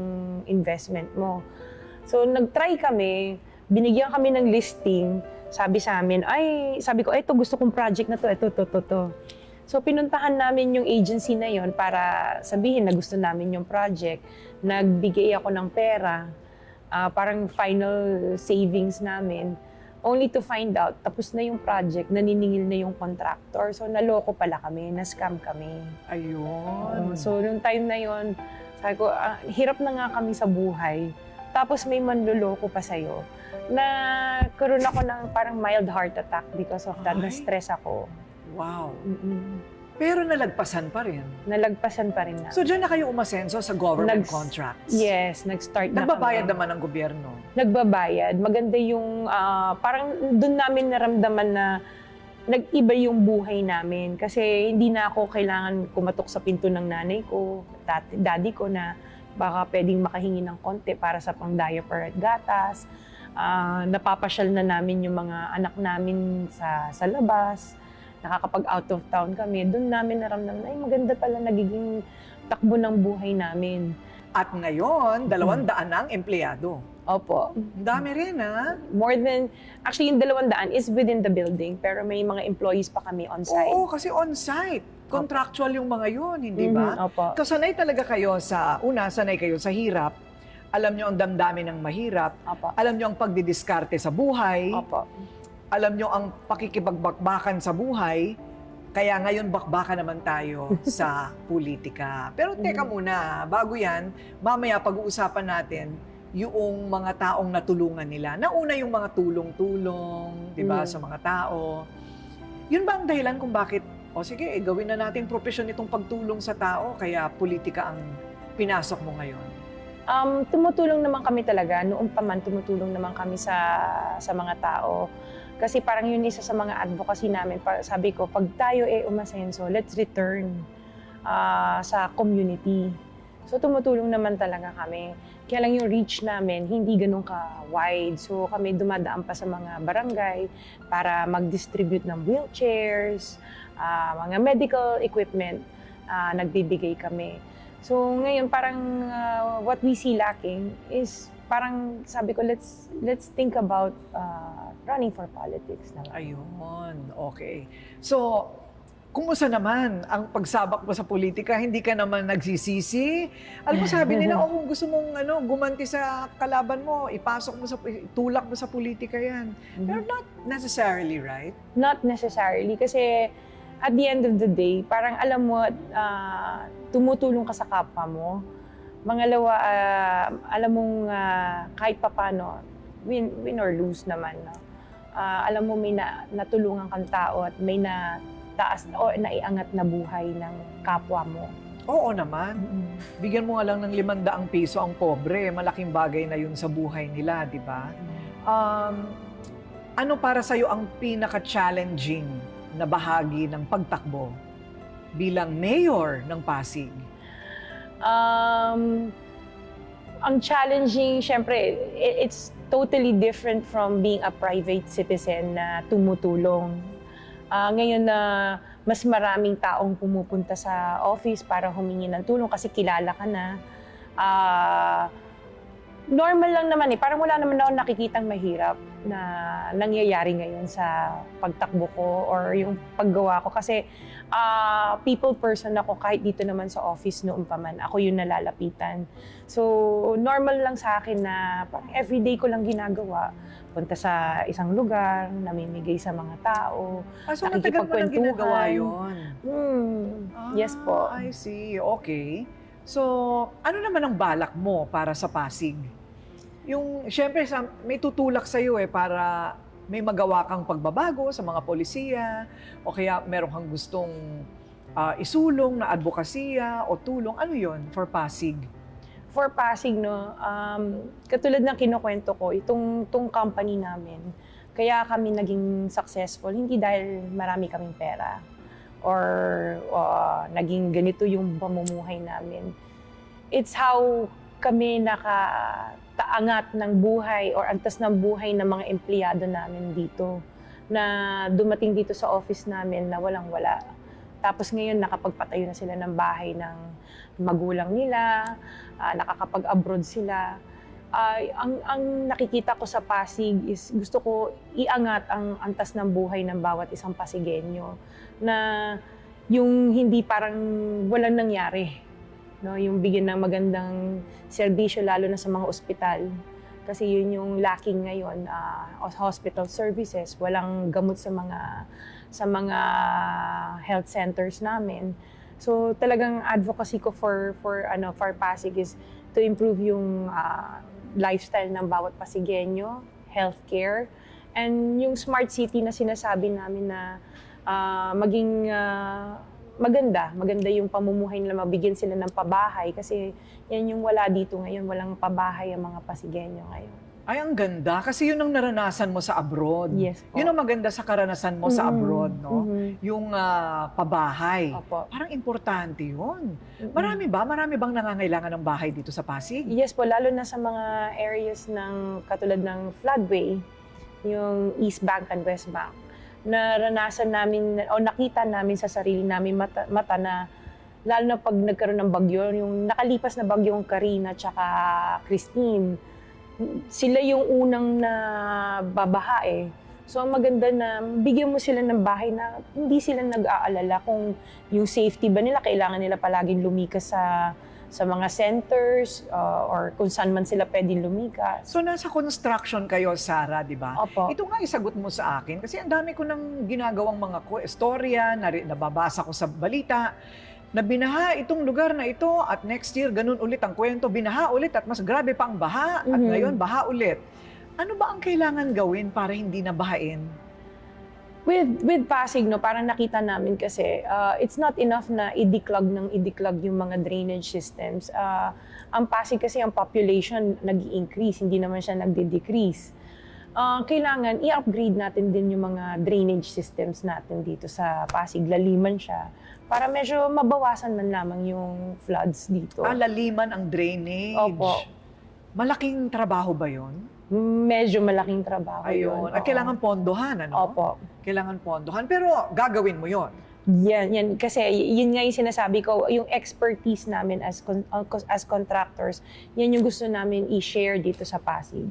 investment mo. So, nag-try kami, binigyan kami ng listing. Sabi sa amin, sabi ko, ito gusto kong project na to, ito. So, pinuntahan namin yung agency na yon para sabihin na gusto namin yung project. Nagbigay ako ng pera, parang final savings namin. Only to find out, tapos na yung project, naniningil na yung contractor. So, naloko pala kami, na-scam kami. Ayun. So, nung time na yon, sabi ko, hirap na nga kami sa buhay. Tapos may manloloko pa sa'yo. Nagkaroon ako ng parang mild heart attack because of that. Ay. Na-stress ako. Wow. Mm-mm. Pero nalagpasan pa rin. Nalagpasan pa rin na. So, diyan na kayo umasenso sa government contracts? Yes, nag-start na Nagbabayad kami. naman ng gobyerno? Nagbabayad. Maganda yung, parang doon namin naramdaman na nag-iba yung buhay namin. Kasi hindi na ako kailangan kumatok sa pinto ng nanay ko, daddy ko na baka pwedeng makahingi ng konti para sa pang-diaper at gatas. Napapasyal na namin yung mga anak namin sa labas. Nakakapag out of town kami. Doon namin naramdaman, maganda pala nagiging takbo ng buhay namin. At ngayon, 200 na ang empleyado. Opo. Ang dami rin, ha? More than, actually yung 200 is within the building, pero may mga employees pa kami on-site. Oo, kasi on-site. Contractual yung mga yun, hindi ba? Mhm, opo. So, sanay talaga kayo sanay kayo sa hirap. Alam nyo ang damdamin ng mahirap. Opo. Alam nyo ang pagdidiskarte sa buhay. Opo. Alam nyo ang pakikipagbakbakan sa buhay. Kaya ngayon bakbakan naman tayo sa politika. Pero teka muna, bago yan, mamaya pag-uusapan natin yung mga taong natulungan nila? Nauna yung mga tulong-tulong, di ba, Mm. sa mga tao. Yun ba ang dahilan kung bakit, sige, gawin na natin profesyon itong pagtulong sa tao, kaya politika ang pinasok mo ngayon? Tumutulong naman kami talaga. Noong pa man, tumutulong naman kami sa mga tao. Kasi parang yun isa sa mga advocacy namin. Sabi ko, pag tayo umasenso, let's return sa community. So tumutulong naman talaga kami. Kaya lang yung reach namin, hindi ganun ka-wide. So kami dumadaan pa sa mga barangay para mag-distribute ng wheelchairs, mga medical equipment, nagbibigay kami. So ngayon parang what we see lacking is parang sabi ko, let's think about running for politics naman. Ayun, okay. So, kumusta naman ang pagsabak mo sa politika? Hindi ka naman nagsisisi? Alam mo, sabi nila, kung gusto mong gumanti sa kalaban mo, itulak mo sa politika yan. Pero not necessarily, right? Not necessarily kasi at the end of the day, parang alam mo, tumutulong ka sa kapwa mo. Mangalawa, alam mong kahit papano, win or lose naman. No? Alam mo may natulungan kang tao at may nataas o naiangat na buhay ng kapwa mo. Oo naman. Bigyan mo nga lang ng 500 piso ang pobre. Malaking bagay na yun sa buhay nila, di ba? Ano para sa'yo ang pinaka-challenging na bahagi ng pagtakbo bilang mayor ng Pasig? Ang challenging, syempre, it's totally different from being a private citizen na tumutulong. Ngayon na mas maraming taong pumupunta sa office para humingi ng tulong kasi kilala ka na. Normal lang naman parang wala naman ako nakikitang mahirap na nangyayari ngayon sa pagtakbo ko or yung paggawa ko kasi people person ako kahit dito naman sa office noon pa man, ako yung nalalapitan. So normal lang sa akin na parang everyday ko lang ginagawa. Punta sa isang lugar, namimigay sa mga tao, So matagal mo nang ginagawa yun? Yes po. I see. Okay. So, ano naman ang balak mo para sa Pasig? Yung, syempre, may tutulak sa'yo para may magawa kang pagbabago sa mga polisiya o kaya meron kang gustong isulong na advokasya o tulong. Ano yon for Pasig? For Pasig, no, katulad ng kinukwento ko, itong company namin, kaya kami naging successful, hindi dahil marami kaming pera or naging ganito yung pamumuhay namin. It's how kami nakataangat ng buhay or antas ng buhay ng mga empleyado namin dito na dumating dito sa office namin na walang-wala. Tapos ngayon nakapagpatayo na sila ng bahay ng magulang nila, nakakapag-abroad sila. Ang nakikita ko sa Pasig is gusto ko iangat ang antas ng buhay ng bawat isang Pasigenyo na yung hindi parang walang nangyari. No, yung bigyan ng magandang serbisyo lalo na sa mga ospital. Kasi yun yung lacking ngayon, hospital services, walang gamot sa mga health centers namin. So talagang advocacy ko for Pasig is to improve yung lifestyle ng bawat Pasigenyo, healthcare, and yung smart city na sinasabi namin na maging maganda yung pamumuhay nila, mabigyan sila ng pabahay kasi yan yung wala dito ngayon, walang pabahay ang mga Pasigenyo ngayon. Ay, ang ganda. Kasi yun ang naranasan mo sa abroad. Yes po. Yun ang maganda sa karanasan mo sa abroad, no? Mhm. Yung pabahay. Opo. Parang importante yun. Marami bang nangangailangan ng bahay dito sa Pasig? Yes po, lalo na sa mga areas ng katulad ng floodway, yung East Bank and West Bank. Naranasan namin o nakita namin sa sarili namin mata na lalo na pag nagkaroon ng bagyo, yung nakalipas na bagyong Karina tsaka Christine, sila yung unang nababaha So ang maganda na bigyan mo sila ng bahay na hindi sila nag-aalala kung yung safety ba nila, kailangan nila palaging lumikas sa mga centers or kung saan man sila pwedeng lumikas. So nasa construction kayo, Sarah, di ba? Opo. Ito nga isagot mo sa akin kasi ang dami ko nang ginagawang mga istorya, nababasa ko sa balita. na binaha itong lugar na ito at next year ganun ulit ang kwento, binaha ulit at mas grabe pang baha at ngayon baha ulit. Ano ba ang kailangan gawin para hindi na bahain? With Pasig, no, parang nakita namin kasi it's not enough na idiklag yung mga drainage systems. Ang Pasig kasi ang population nag-i-increase, hindi naman siya nagde-decrease. Kailangan i-upgrade natin din yung mga drainage systems natin dito sa Pasig. Laliman siya para medyo mabawasan man lamang yung floods dito. Laliman ang drainage. Opo. Malaking trabaho ba yon? Medyo malaking trabaho Ayun. yun. At Oo. kailangan pondohan, ano? Opo. Kailangan pondohan. Pero gagawin mo yon. Yan. Kasi yun nga yung sinasabi ko, yung expertise namin as contractors, yan yung gusto namin i-share dito sa Pasig.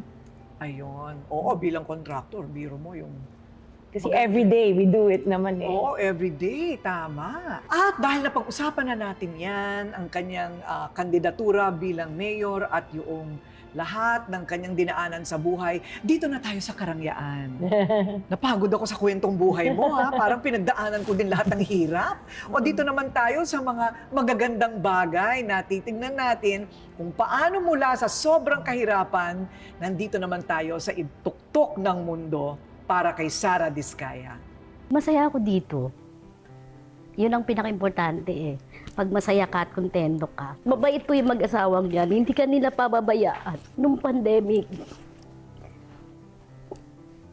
Ayun. Oo, bilang contractor, biro mo yung... Kasi everyday we do it naman eh. Oo, everyday. Tama. At dahil napag-usapan na natin yan, ang kanyang kandidatura bilang mayor at yung lahat ng kanyang dinaanan sa buhay, dito na tayo sa Karangyaan. Napagod ako sa kwentong buhay mo, ha? Parang pinagdaanan ko din lahat ng hirap. O dito naman tayo sa mga magagandang bagay na titignan natin kung paano mula sa sobrang kahirapan, nandito naman tayo sa ituktok ng mundo para kay Sara Diskaya. Masaya ako dito. Yun ang pinaka-importante eh. Pag masaya ka at kontento ka. Mabait po yung mag-asawang yan. Hindi ka nila pababayaan. Nung pandemic,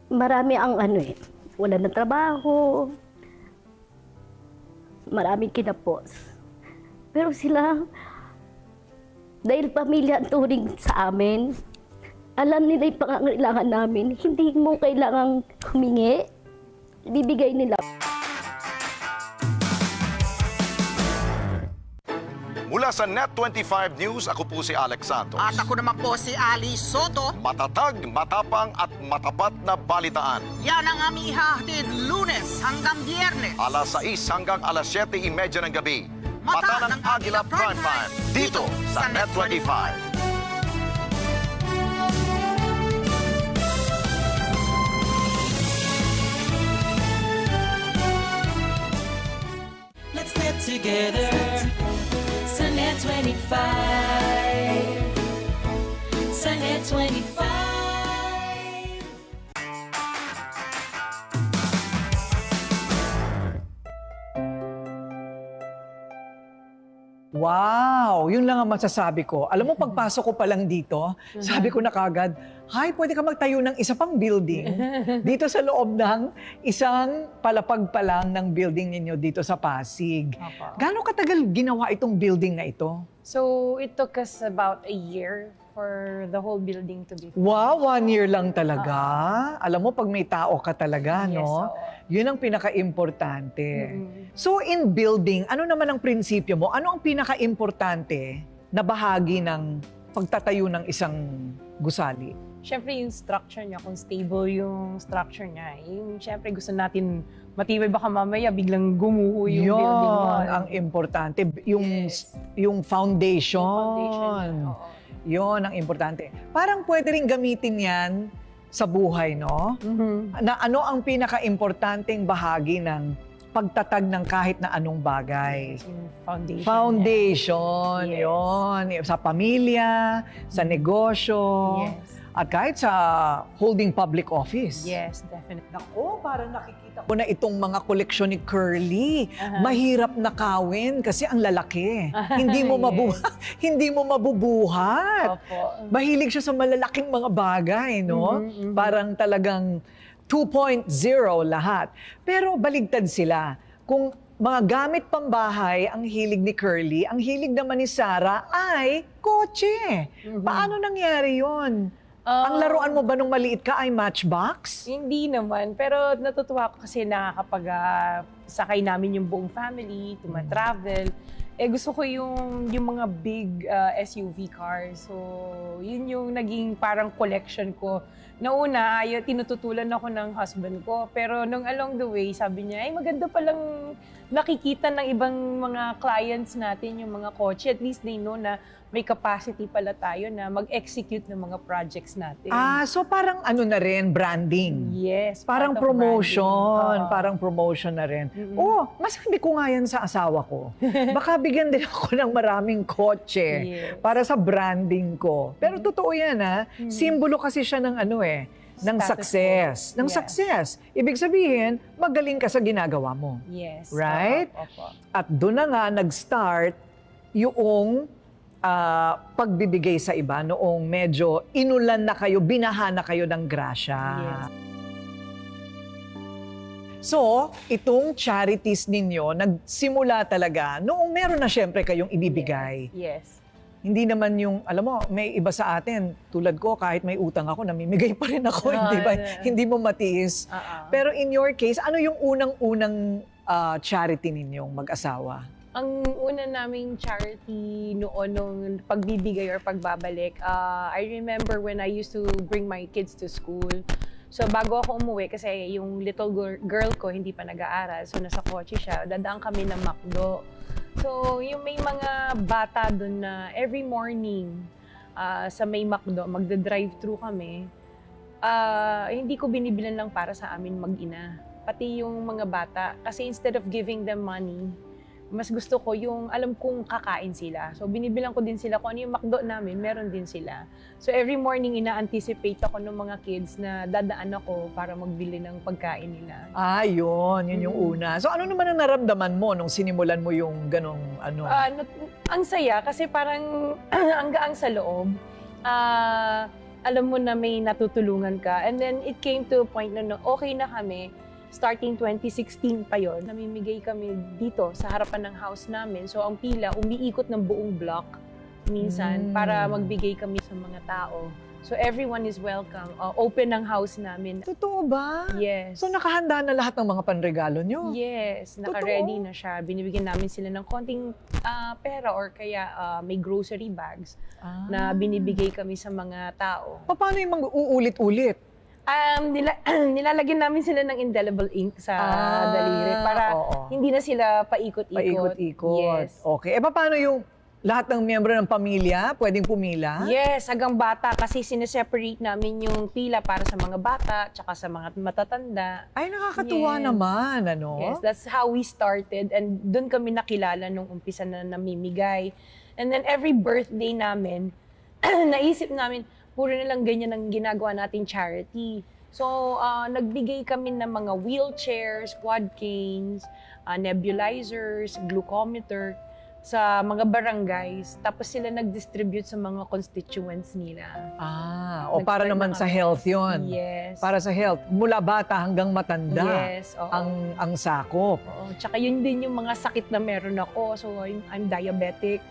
marami ang wala na trabaho. Maraming kinapos. Pero sila, dahil pamilya ang turing sa amin, alam nila yung pangangailangan namin. Hindi mo kailangang humingi. Bibigay nila. Mula sa Net25 News, ako po si Alex Santos. At ako naman po si Ali Soto. Matatag, matapang at matapat na balitaan. Yan ang aming ihahatid Lunes hanggang Biyernes. Alas 6 hanggang alas 7:30 ng gabi. Mata ng Agila Prime Time. Dito sa Net25. Let's get together. Sa Net25. Sa Net25. Wow! Yun lang ang masasabi ko. Alam mo, pagpasok ko pa lang dito, sabi ko na kagad, "Hay, pwede ka magtayo ng isa pang building dito sa loob ng isang palapag pa lang ng building ninyo dito sa Pasig." Opo. Gaano katagal ginawa itong building na ito? So, it took us about a year for the whole building to be finished. Wow, 1 year lang talaga. Alam mo, pag may tao ka talaga, Yes, no? oo. Yun ang pinaka-importante. Mm-mm. So, in building, ano naman ang prinsipyo mo? Ano ang pinaka-importante na bahagi ng pagtatayo ng isang gusali? Siyempre yung structure niya, kung stable yung structure niya. Yung siyempre gusto natin matibay, baka mamaya biglang gumuho yung building mo. Yun ang importante. Yung, Yes. yung foundation. Yung foundation niya, oo. Yun ang importante. Parang pwede rin gamitin yan sa buhay, no? Na ano ang pinaka-importanteng bahagi ng pagtatag ng kahit na anong bagay? Yung foundation. Foundation, Yes. yun. Sa pamilya, sa negosyo, Yes. at kahit sa holding public office. Yes, definitely. Nako, parang nakikita ko na itong mga koleksyon ni Curly. Aha. Mahirap nakawin kasi ang lalaki. Hindi mo Yes. hindi mo mabubuhat. Opo. Mahilig siya sa malalaking mga bagay, no? Mhm, mhm. Parang talagang 2.0 lahat. Pero baligtad sila. Kung mga gamit pambahay ang hilig ni Curly, ang hilig naman ni Sara ay kotse. Mhm. Paano nangyari yon? Ang laruan mo ba nung maliit ka ay Matchbox? Hindi naman, pero natutuwa ako kasi nakakapag sakay namin yung buong family, tumatravel. Gusto ko yung mga big SUV cars. So, yun yung naging parang collection ko. Nauna, tinututulan ako ng husband ko. Pero nung along the way, sabi niya, maganda palang nakikita ng ibang mga clients natin yung mga kotse. At least they know na may capacity pala tayo na mag-execute ng mga projects natin. So parang ano na rin, branding. Yes. Parang part of promotion, branding. parang promotion na rin. Mm-mm. Masabi ko nga yan sa asawa ko. Baka bigyan din ako ng maraming kotse Yes. para sa branding ko. Pero totoo yan simbolo kasi siya ng ng Status success. quo. Ng Yes. success. Ibig sabihin, magaling ka sa ginagawa mo. Yes. Right? Opo. At doon na nga nag-start yung pagbibigay sa iba noong medyo inulan na kayo, binaha na kayo ng grasya. Yes. So, itong charities ninyo, nagsimula talaga noong meron na syempre kayong ibibigay. Yes. Hindi naman yung, alam mo, may iba sa atin, tulad ko, kahit may utang ako, namimigay pa rin ako, hindi ba? Hindi mo matiis. Pero in your case, ano yung unang-unang charity ninyong mag-asawa? Ang una naming charity noon nung pagbibigay or pagbabalik, I remember when I used to bring my kids to school. So bago ako umuwi, kasi yung little girl ko hindi pa nag-aaral, so nasa kotse siya, dadaan kami ng McDo. So yung may mga bata doon na every morning sa may McDo, magda-drive-thru kami, hindi ko binibilan lang para sa amin mag-ina. Pati yung mga bata, kasi instead of giving them money, mas gusto ko yung alam kong kakain sila. So binibilang ko din sila kung ano yung McDo namin, meron din sila. So every morning ina-anticipate ako ng mga kids na dadaan ako para magbili ng pagkain nila. Yun yung una. So ano naman ang naramdaman mo nung sinimulan mo yung ganong ano? Ang saya kasi parang ang gaang sa loob. Alam mo na may natutulungan ka. And then it came to a point na okay na kami. Starting 2016 pa yon, namimigay kami dito sa harapan ng house namin. So ang pila, umiikot ng buong block minsan para magbigay kami sa mga tao. So everyone is welcome. Open ang house namin. Totoo ba? Yes. So nakahanda na lahat ng mga panregalo nyo? Yes, naka-ready na siya. Binibigyan namin sila ng konting pera or kaya may grocery bags na binibigay kami sa mga tao. Paano yung uulit-ulit? Nilalagyan namin sila ng indelible ink sa daliri para hindi na sila paikot-ikot. Paikot-ikot. Yes. Okay. Paano yung lahat ng miyembro ng pamilya pwedeng pumila? Yes, hanggang bata kasi sineseparate namin yung pila para sa mga bata tsaka sa mga matatanda. Ay, nakakatuwa naman, ano? Yes, that's how we started and doon kami nakilala nung umpisa na namimigay. And then every birthday namin, naisip namin, puro na lang ganyan ang ginagawa nating charity. So, nagbigay kami ng mga wheelchairs, quad canes, nebulizers, glucometer sa mga barangays. Tapos sila nag-distribute sa mga constituents nila. O para naman sa health yon. Yes. Para sa health. Mula bata hanggang matanda. Yes, oo. Ang sakop. Tsaka yun din yung mga sakit na meron ako. So, I'm diabetic.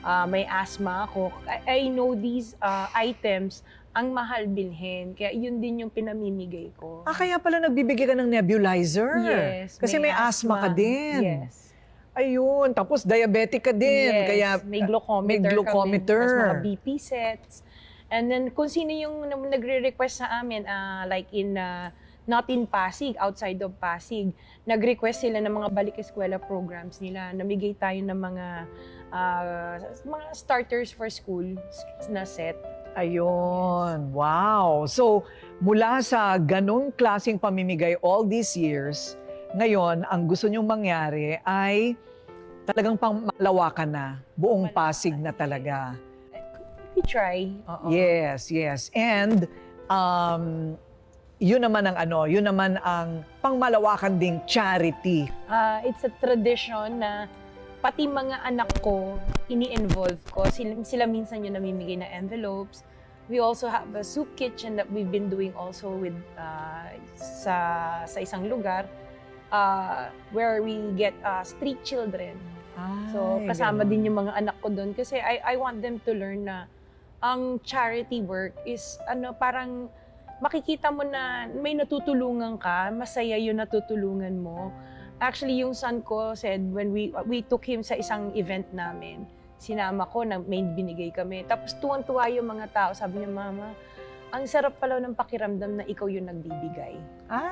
May asthma ako. I know these items, ang mahal bilhin. Kaya yun din yung pinamimigay ko. Kaya pala nagbibigay ka ng nebulizer? Yes. Kasi may asthma ka din. Yes. Ayun. Tapos diabetic ka din. Yes. Kaya may glucometer. may glucometer. Kami. Tapos mga BP sets. And then kung sino yung nagre-request sa amin, like in not in Pasig, outside of Pasig, nag-request sila ng mga balik-eskwela programs nila. Namigay tayo ng mga starters for school na set. Ayun. Wow. So, mula sa ganong klaseng pamimigay all these years, ngayon, ang gusto nyong mangyari ay talagang pangmalawakan na, buong Pasig na talaga. We try. Yes, yes. And, yun naman ang pangmalawakan ding charity. It's a tradition na pati mga anak ko, ini-involve ko. Sila minsan yung namimigay na envelopes. We also have a soup kitchen that we've been doing also with sa isang lugar where we get street children. So kasama din yung mga anak ko doon kasi I want them to learn na ang charity work is parang makikita mo na may natutulungan ka, masaya yung natutulungan mo. Actually, yung son ko said when we took him sa isang event namin, sinama ko na may binigay kami. Tapos tuwang-tuwa yung mga tao, sabi niya, Mama, ang sarap pala ng pakiramdam na ikaw yung nagbibigay.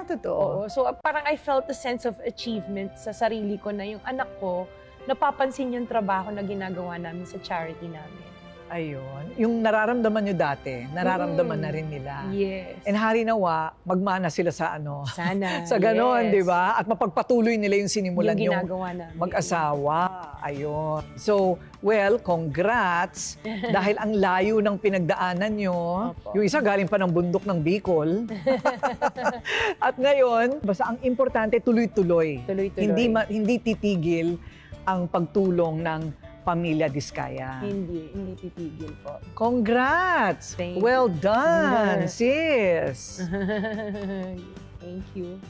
Totoo. Oo. So parang I felt a sense of achievement sa sarili ko na yung anak ko, napapansin yung trabaho na ginagawa namin sa charity namin. Ayun. Yung nararamdaman nyo dati, nararamdaman na rin nila. Yes. And hari nawa, magmana sila sa ano. Sana. Sa ganon, yes. di ba? At mapagpatuloy nila yung sinimulan Yung yung ginagawa namin. mag-asawa. Ayun. So, well, congrats. Dahil ang layo ng pinagdaanan nyo. Opo. Yung isa galing pa ng bundok ng Bicol. At ngayon, basta ang importante, tuloy-tuloy. Tuloy-tuloy. Hindi titigil ang pagtulong ng Pamilya Diskaya. Hindi titigil po. Congrats! Thank Well done, you. sis! Thank you.